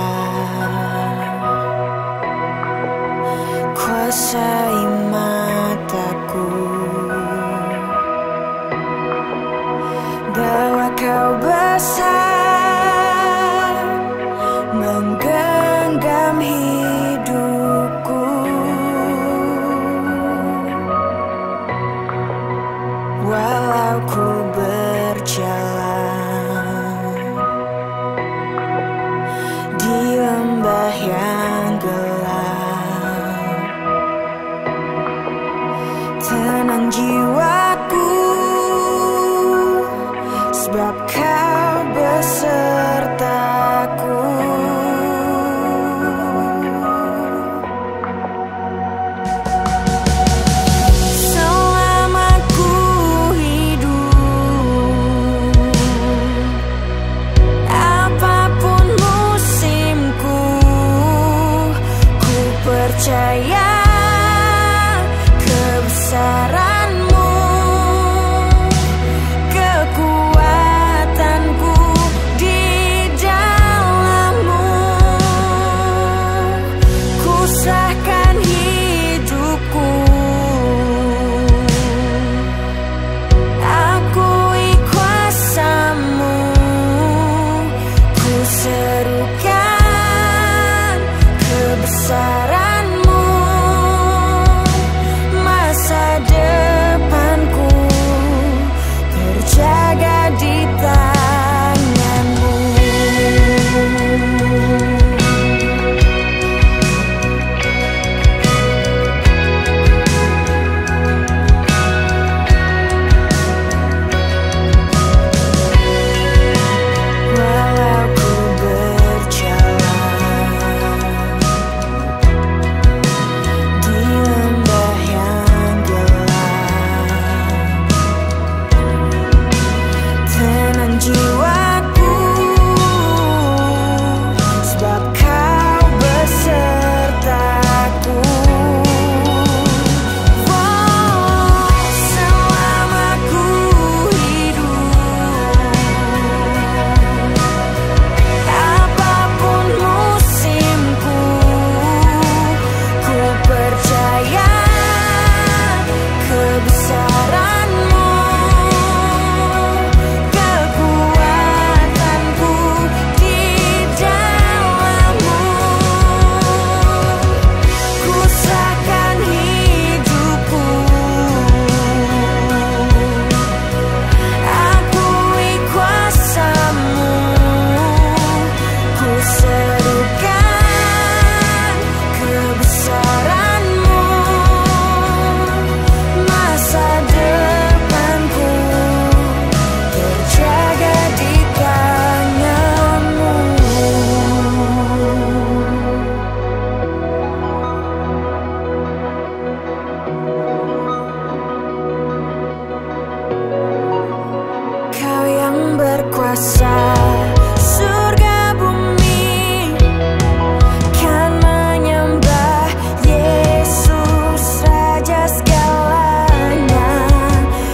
kuasai mataku, bawa kau besar, menggenggam hidupku, walau ku berjalan di lembah yang gelap. Tenang jiwaku, sebab kau besertaku. Selama ku hidup, apapun musimku, ku percaya kebesaranmu, kekuatanku di dalammu. Ku serahkan hidupku, akui kuasamu, ku serukan kebesaranmu. Masa depanku terjaga di tanganmu. Walau ku berjalan di lembah yang gelap, tenang jiwaku, sebab kau besertaku. Selama ku hidup, apapun musimku, ku percaya kebesaranmu, kekuatanku di dalammu. Ku serahkan hidupku, akui kuasamu, ku serukan kebesaranmu. Masa depanku terjaga di tanganmu. Kau yang berkuasa, surga bumi kan menyembah Yesus Raja segalanya.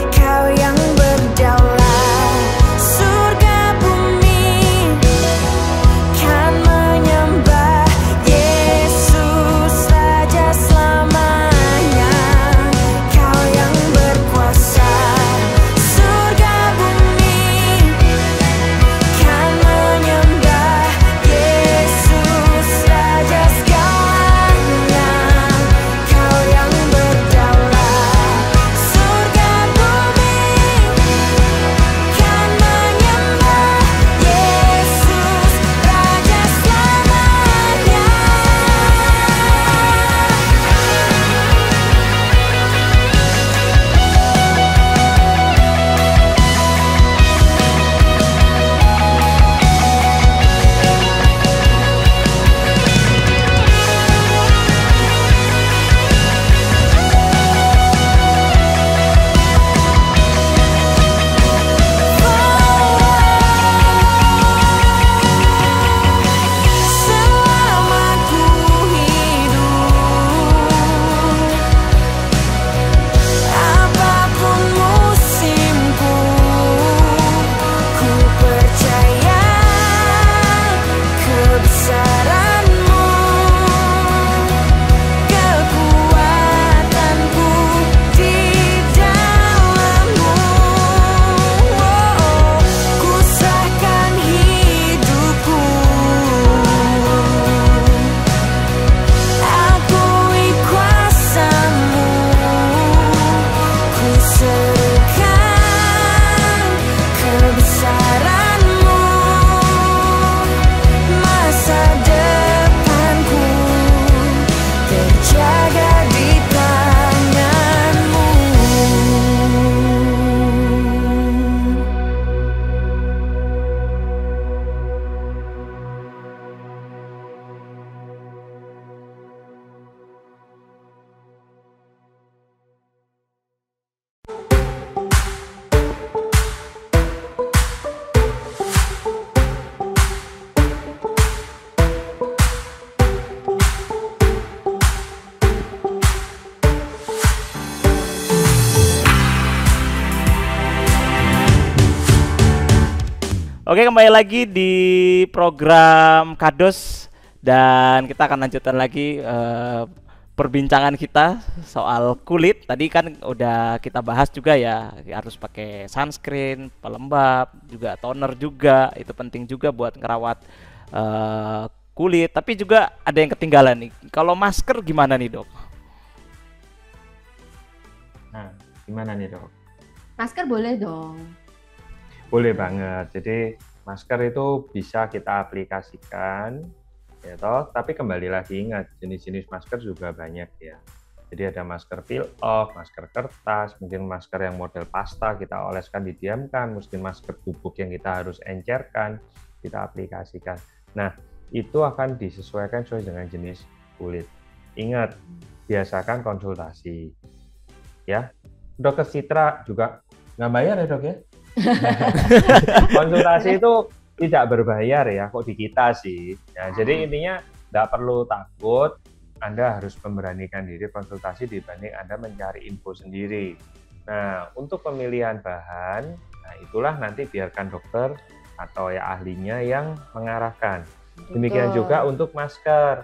Kau yang berdaulat, surga bumi kan menyembah Yesus Raja selamanya. Kau yang berkuasa, surga bumi Oke, kembali lagi di program Kados dan kita akan lanjutkan lagi perbincangan kita soal kulit. Tadi kan udah kita bahas juga ya, harus pakai sunscreen, pelembab, juga toner juga. Itu penting juga buat ngerawat kulit. Tapi juga ada yang ketinggalan nih. Kalau masker gimana nih, Dok? Nah, gimana nih, Dok? Masker boleh dong. Boleh banget. Jadi masker itu bisa kita aplikasikan, ya toh. Tapi kembali lagi ingat, jenis-jenis masker juga banyak ya. Jadi ada masker peel off, masker kertas, mungkin masker yang model pasta kita oleskan didiamkan, mungkin masker bubuk yang kita harus encerkan, kita aplikasikan. Nah, itu akan disesuaikan sesuai dengan jenis kulit. Ingat, biasakan konsultasi. Ya, Dokter Citra juga nggak bayar ya, Dok ya? Konsultasi itu tidak berbayar ya, kok di kita sih. Ya, jadi intinya nggak perlu takut, Anda harus memberanikan diri konsultasi dibanding Anda mencari info sendiri. Nah, untuk pemilihan bahan, nah itulah nanti biarkan dokter atau ya ahlinya yang mengarahkan. Demikian juga untuk masker.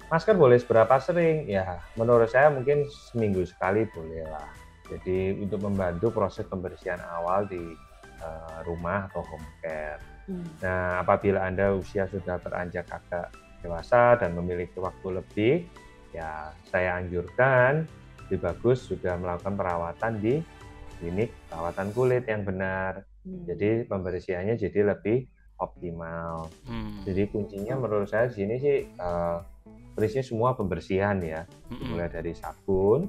Masker boleh seberapa sering? Ya, menurut saya mungkin seminggu sekali boleh lah. Jadi untuk membantu proses pembersihan awal di rumah atau home care. Nah, apabila Anda usia sudah beranjak agak dewasa dan memiliki waktu lebih, ya saya anjurkan lebih bagus juga melakukan perawatan di klinik perawatan kulit yang benar. Jadi pembersihannya jadi lebih optimal. Jadi kuncinya menurut saya di sini sih prinsipnya semua pembersihan ya, mulai dari sabun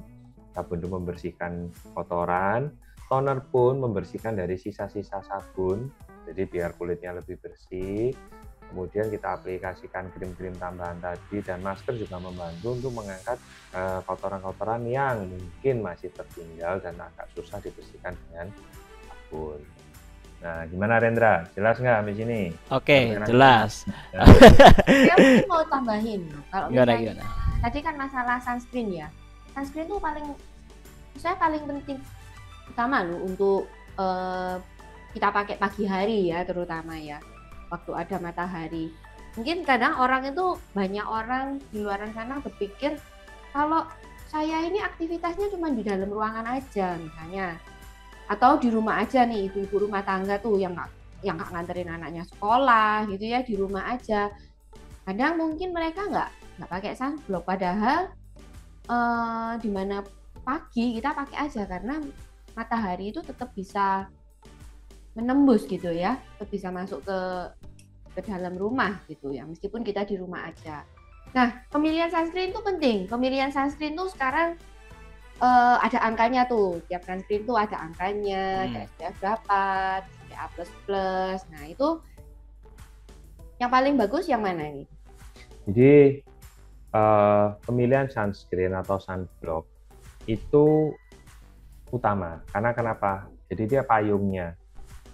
itu membersihkan kotoran, toner pun membersihkan dari sisa-sisa sabun, jadi biar kulitnya lebih bersih. Kemudian kita aplikasikan krim-krim tambahan tadi, dan masker juga membantu untuk mengangkat kotoran-kotoran yang mungkin masih tertinggal dan agak susah dibersihkan dengan sabun. Nah, gimana Rendra? Jelas nggak di sini? Oke, jelas. Saya mungkin mau tambahin, kalau Gimana? tadi kan masalah sunscreen ya. Sunscreen itu paling penting utama loh untuk kita pakai pagi hari ya, terutama ya waktu ada matahari. Mungkin kadang banyak orang di luar sana berpikir kalau saya ini aktivitasnya cuma di dalam ruangan aja misalnya, atau di rumah aja nih, ibu-ibu rumah tangga tuh yang nggak nganterin anaknya sekolah gitu ya, di rumah aja. Kadang mungkin mereka nggak pakai sunblock, padahal di mana pagi kita pakai aja karena matahari itu tetap bisa menembus gitu ya, tetap bisa masuk ke dalam rumah gitu ya, meskipun kita di rumah aja. Nah, pemilihan sunscreen itu penting. Pemilihan sunscreen tuh sekarang ada angkanya tuh, tiap sunscreen tuh ada angkanya, ada SPF berapa, SPA++. Nah, itu yang paling bagus yang mana nih? Jadi pemilihan sunscreen atau sunblock itu utama, karena kenapa? Jadi dia payungnya.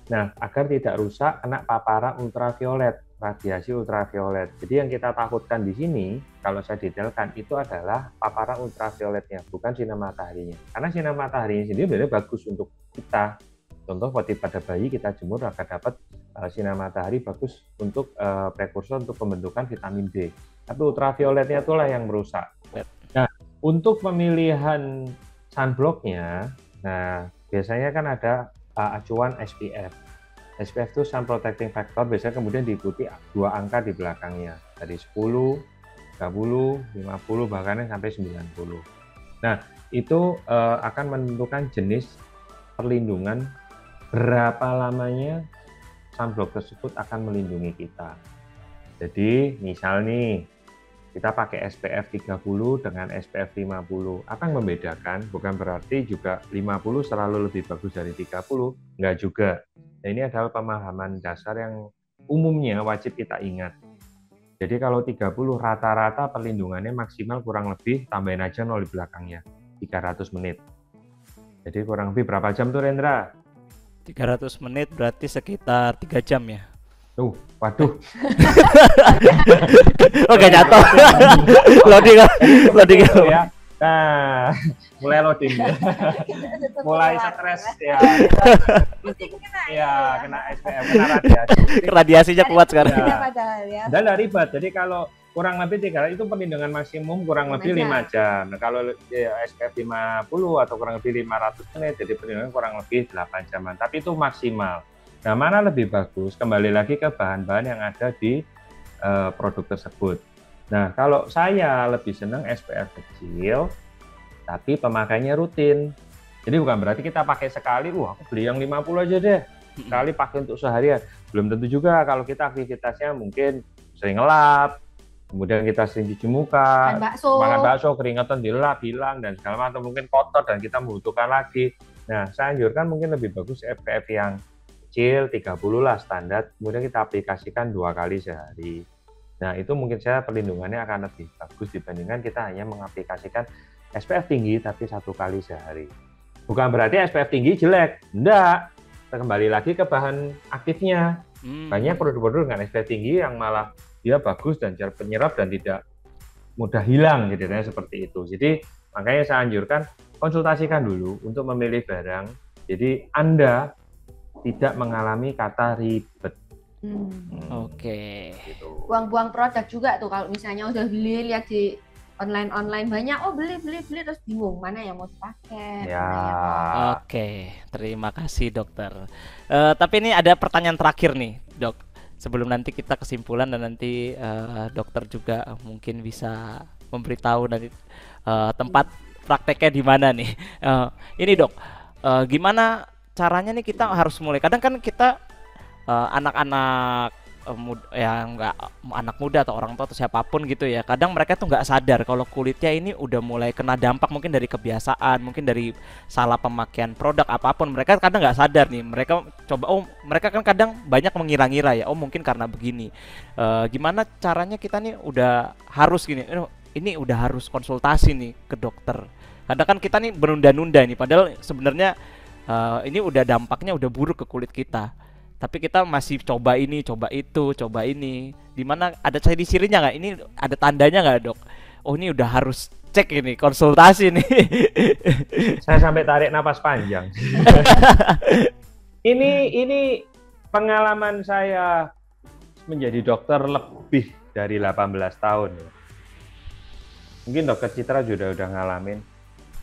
Nah, agar tidak rusak kena paparan ultraviolet, radiasi ultraviolet. Jadi yang kita takutkan di sini, kalau saya detailkan, itu adalah paparan ultravioletnya, bukan sinar mataharinya. Karena sinar mataharinya sendiri sebenarnya bagus untuk kita. Contoh waktu pada bayi kita jemur akan dapat sinar matahari bagus untuk prekursor untuk pembentukan vitamin D. Tapi ultravioletnya itulah yang merusak. Nah, untuk pemilihan sunblocknya, nah biasanya kan ada acuan SPF. SPF itu sun protecting factor, biasanya kemudian diikuti 2 angka di belakangnya, dari 10, 30, 50, bahkan sampai 90. Nah, itu akan menentukan jenis perlindungan, berapa lamanya sunblock tersebut akan melindungi kita. Jadi, misal nih, kita pakai SPF 30 dengan SPF 50. Apa yang membedakan? Bukan berarti juga 50 selalu lebih bagus dari 30. Enggak juga. Nah, ini adalah pemahaman dasar yang umumnya wajib kita ingat. Jadi kalau 30 rata-rata perlindungannya maksimal kurang lebih, tambahin aja 0 di belakangnya, 300 menit. Jadi kurang lebih berapa jam tuh Rendra? 300 menit berarti sekitar 3 jam ya? Waduh. Oke, jatuh. Loading ya. Nah, mulai loading ya. Mulai stres ya. Kita Iya, kena SPF, kena radiasi. Radiasinya kuat sekarang. Ya. Iya, padahal ya. Dan nggak ribet. Jadi kalau kurang lebih 3 itu perlindungan maksimum kurang lebih 5 jam. Nah, kalau SPF 50 atau kurang lebih 500 menit, jadi perlindungan kurang lebih 8 jaman. Tapi itu maksimal. Nah, mana lebih bagus? Kembali lagi ke bahan-bahan yang ada di produk tersebut. Nah, kalau saya lebih senang SPF kecil, tapi pemakainya rutin. Jadi bukan berarti kita pakai sekali, aku beli yang 50 aja deh. Sekali pakai untuk seharian. Belum tentu juga kalau kita aktivitasnya mungkin sering ngelap, kemudian kita sering cuci muka, makan bakso, keringetan dilap, hilang, dan segala macam, mungkin kotor dan kita membutuhkan lagi. Nah, saya anjurkan mungkin lebih bagus SPF yang kecil, 30 lah standar, kemudian kita aplikasikan 2 kali sehari. Nah, itu mungkin saya perlindungannya akan lebih bagus dibandingkan kita hanya mengaplikasikan SPF tinggi tapi 1 kali sehari. Bukan berarti SPF tinggi jelek, enggak. Kita kembali lagi ke bahan aktifnya. Banyak produk-produk dengan SPF tinggi yang malah dia bagus dan cepat penyerap dan tidak mudah hilang, jadinya seperti itu. Jadi makanya saya anjurkan konsultasikan dulu untuk memilih barang. Jadi Anda tidak mengalami kata ribet. Oke. Gitu. Buang-buang produk juga tuh kalau misalnya udah beli, lihat di online banyak, beli terus bingung mana yang mau dipakai. Ya. Oke, terima kasih dokter. Tapi ini ada pertanyaan terakhir nih, Dok. Sebelum nanti kita kesimpulan dan nanti dokter juga mungkin bisa memberitahu nanti tempat prakteknya di mana nih. Ini Dok, gimana caranya nih kita harus mulai? Kadang kan kita anak-anak yang nggak anak muda atau orang tua atau siapapun gitu ya, kadang mereka tuh nggak sadar kalau kulitnya ini udah mulai kena dampak, mungkin dari kebiasaan, mungkin dari salah pemakaian produk apapun. Mereka kadang nggak sadar nih, mereka coba mereka kan kadang banyak mengira-ngira ya, mungkin karena begini. Gimana caranya kita nih udah harus gini, ini udah harus konsultasi nih ke dokter. Kadang kan kita nih menunda-nunda nih, padahal sebenarnya ini udah dampaknya udah buruk ke kulit kita. Tapi kita masih coba ini, coba itu, coba ini. Dimana ada ciri-cirinya nggak? Ini ada tandanya nggak, Dok? Oh, ini udah harus cek ini, konsultasi nih. Saya sampai tarik napas panjang. Ini pengalaman saya menjadi dokter lebih dari 18 tahun. Mungkin dokter Citra juga udah ngalamin.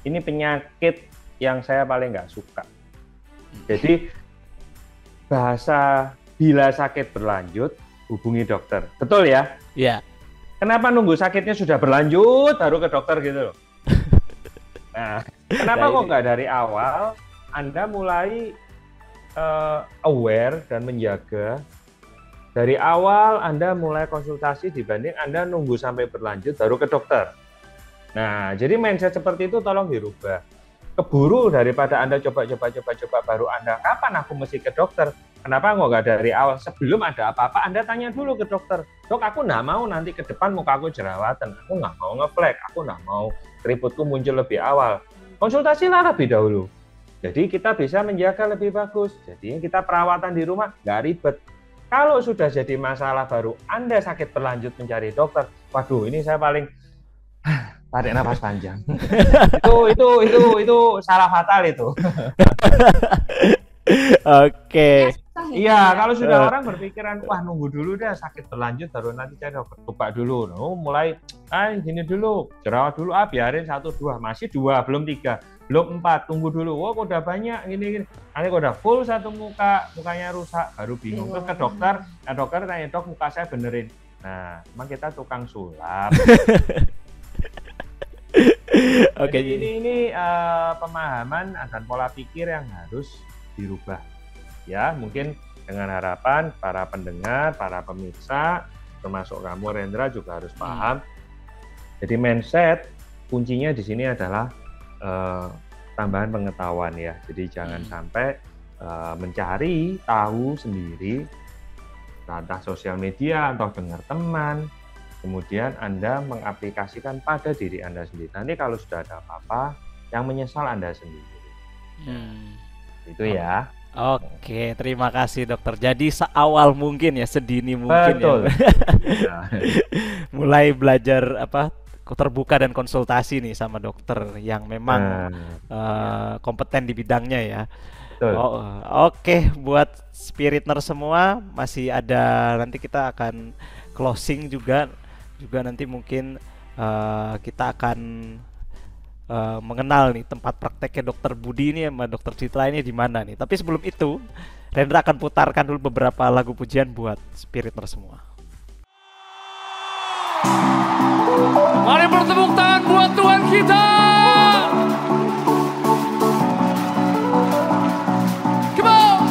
Ini penyakit yang saya paling nggak suka. Jadi bahasa bila sakit berlanjut hubungi dokter, betul ya? Iya. Kenapa nunggu sakitnya sudah berlanjut baru ke dokter gitu loh? Nah, kenapa kok nggak dari awal Anda mulai aware dan menjaga dari awal, Anda mulai konsultasi dibanding Anda nunggu sampai berlanjut baru ke dokter. Nah, jadi mindset seperti itu tolong dirubah. Keburu daripada Anda coba baru Anda, kapan aku mesti ke dokter? Kenapa nggak dari awal? Sebelum ada apa-apa Anda tanya dulu ke dokter. Dok, aku nggak mau nanti ke depan muka aku jerawatan, aku nggak mau ngeflek, aku nggak mau keriputku muncul lebih awal. Konsultasilah lebih dahulu. Jadi kita bisa menjaga lebih bagus. Jadi kita perawatan di rumah nggak ribet. Kalau sudah jadi masalah baru Anda sakit berlanjut mencari dokter, waduh ini saya paling tarik nafas panjang. itu salah fatal itu. Oke. Iya, kalau sudah orang berpikiran, wah nunggu dulu deh sakit berlanjut baru nanti cari dokter. Coba dulu, mulai gini dulu, jerawat dulu, biarin 1, 2, masih 2, belum 3, belum 4, tunggu dulu. Wah, udah banyak gini. Nanti udah full satu mukanya rusak, baru bingung. Terus ke dokter, dokter tanya, dok muka saya benerin. Nah, emang kita tukang sulap. Oke, jadi ini pemahaman dan pola pikir yang harus dirubah. Ya, mungkin dengan harapan para pendengar, para pemirsa, termasuk kamu Rendra juga harus paham. Jadi mindset kuncinya di sini adalah tambahan pengetahuan ya. Jadi jangan sampai mencari tahu sendiri, entah sosial media atau dengar teman. Kemudian Anda mengaplikasikan pada diri Anda sendiri. Nanti kalau sudah ada apa-apa, yang menyesal Anda sendiri. Itu ya. Oke, terima kasih dokter. Jadi seawal mungkin ya, sedini mungkin. Betul. Ya. Mulai belajar terbuka dan konsultasi nih sama dokter yang memang kompeten di bidangnya ya. Betul. Oke, buat spiritner semua masih ada, nanti kita akan closing juga nanti mungkin kita akan mengenal nih tempat prakteknya Dokter Budi ini sama Dokter Citra ini di mana nih. Tapi sebelum itu, Rendra akan putarkan dulu beberapa lagu pujian buat spiritner semua. Mari bertepuk tangan buat Tuhan kita. Come on.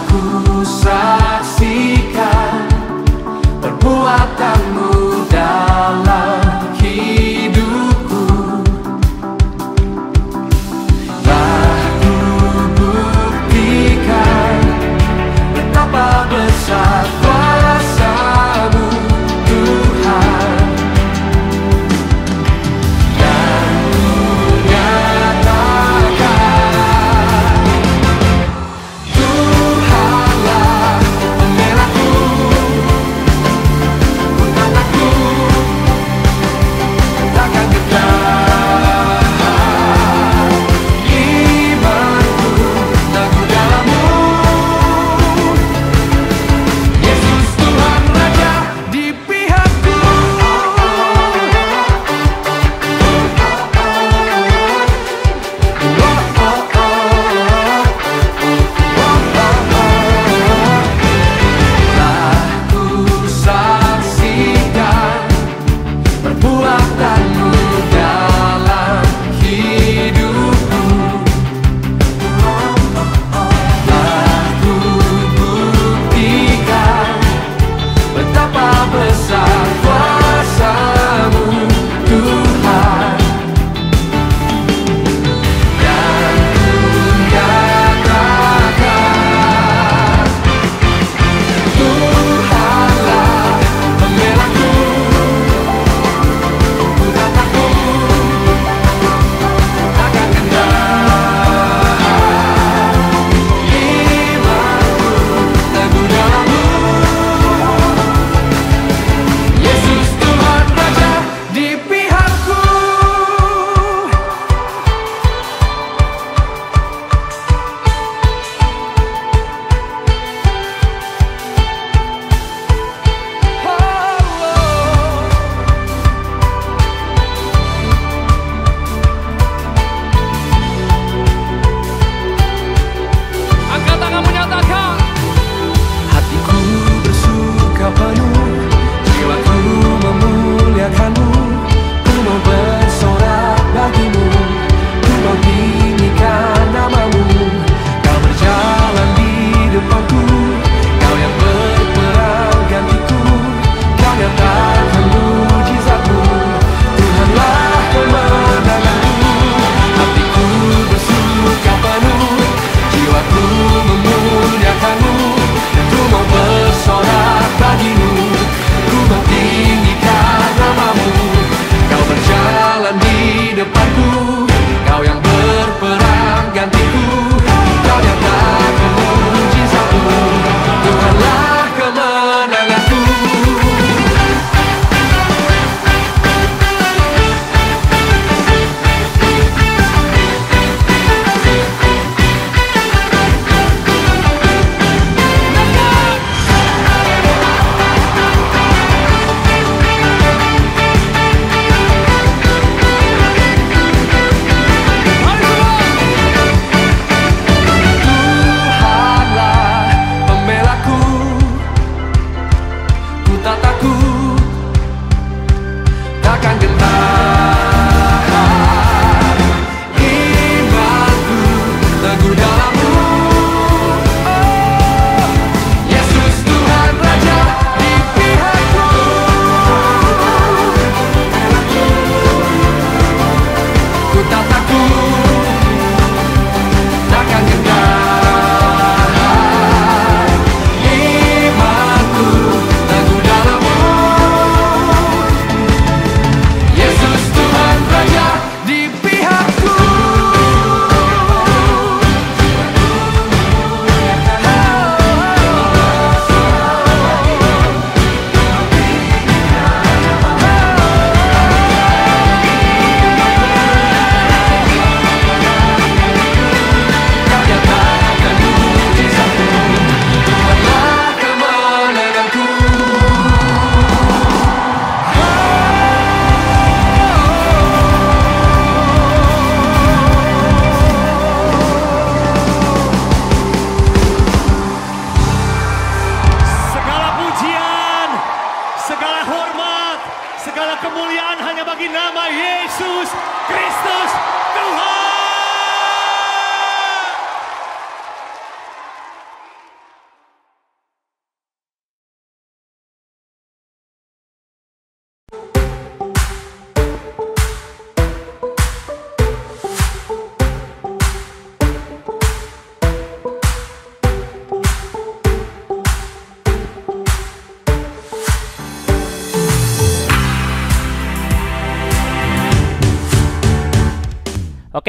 Ku saksikan perbuatanmu dalam hidupku.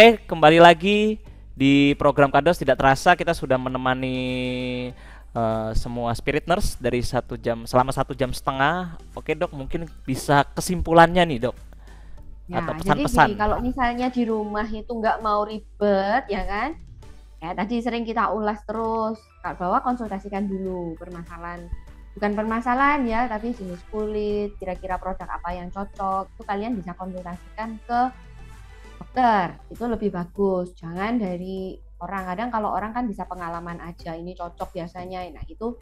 Oke, kembali lagi di program Kados. Tidak terasa kita sudah menemani semua Spirit Nurse dari selama 1,5 jam. Oke dok, mungkin bisa kesimpulannya nih dok, Ya, atau jadi pesan-pesan. gini, kalau misalnya di rumah itu nggak mau ribet, ya kan? Ya tadi sering kita ulas terus, bahwa konsultasikan dulu bukan permasalahan ya, tapi jenis kulit, kira-kira produk apa yang cocok, itu kalian bisa konsultasikan ke dokter, itu lebih bagus. Jangan dari orang, kadang kalau orang kan bisa pengalaman aja, ini cocok biasanya, nah itu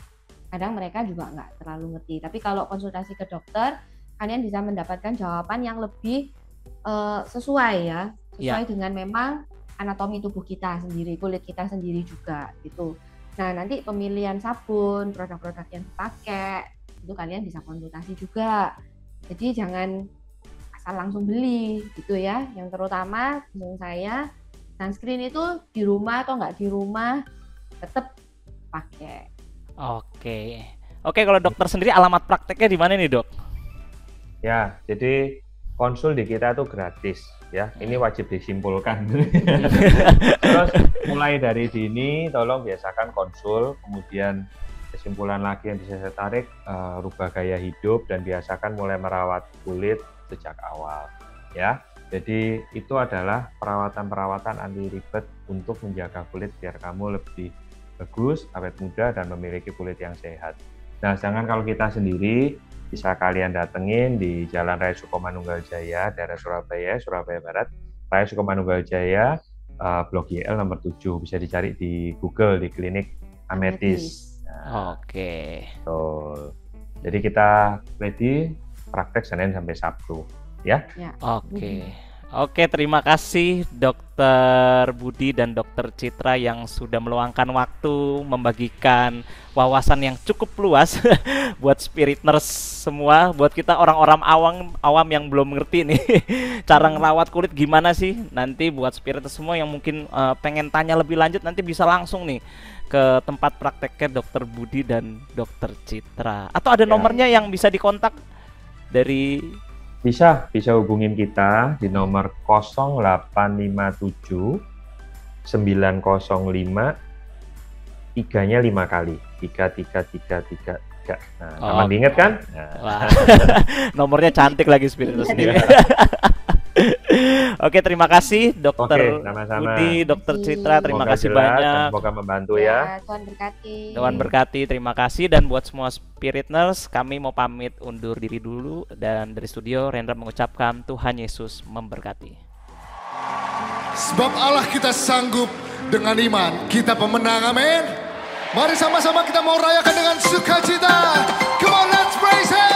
kadang mereka juga nggak terlalu ngerti. Tapi kalau konsultasi ke dokter, kalian bisa mendapatkan jawaban yang lebih sesuai ya, sesuai dengan memang anatomi tubuh kita sendiri, kulit kita sendiri juga gitu. Nah nanti pemilihan sabun, produk-produk yang dipakai itu kalian bisa konsultasi juga. Jadi jangan asal langsung beli gitu ya. Yang terutama menurut saya sunscreen itu di rumah atau nggak di rumah tetap pakai. Oke, kalau dokter sendiri alamat prakteknya di mana nih dok? Ya, jadi konsul di kita itu gratis ya. Ini wajib disimpulkan. Terus mulai dari dini tolong biasakan konsul, kemudian kesimpulan lagi yang bisa saya tarik, rubah gaya hidup dan biasakan mulai merawat kulit sejak awal ya. Jadi itu adalah perawatan-perawatan anti ribet untuk menjaga kulit biar kamu lebih bagus, awet muda dan memiliki kulit yang sehat. Nah, sedangkan kalau kita sendiri bisa kalian datengin di Jalan Raya Sukomanunggal Jaya, daerah Surabaya Barat, Raya Sukomanunggal Jaya, Blok YL nomor 7. Bisa dicari di Google di Klinik Ametis. Nah, Oke. betul. Jadi kita ready praktek Senin sampai Sabtu, ya. Oke, terima kasih Dokter Budi dan Dokter Citra yang sudah meluangkan waktu membagikan wawasan yang cukup luas buat Spirit Nurse semua, buat kita orang-orang awam yang belum ngerti nih cara ngerawat kulit gimana sih. Nanti buat Spirit Nurse semua yang mungkin pengen tanya lebih lanjut, nanti bisa langsung nih ke tempat prakteknya Dokter Budi dan Dokter Citra. Atau ada nomornya yang bisa dikontak dari... Bisa hubungin kita di nomor 0857 905 3-nya 5 kali. 3333. Nah, gampang diinget kan? Wah. Nomornya cantik lagi Spirit Nurse sendiri. Oke, terima kasih Dokter Budi, Dokter Citra, terima kasih banyak. Semoga membantu ya. Tuhan berkati. Tuhan berkati, terima kasih. Dan buat semua Spirit Nurse, kami mau pamit undur diri dulu. Dan dari studio, Rendra mengucapkan Tuhan Yesus memberkati. Sebab Allah kita sanggup, dengan iman kita pemenang, amin. Mari sama-sama kita mau rayakan dengan sukacita. Come on, let's praise Him.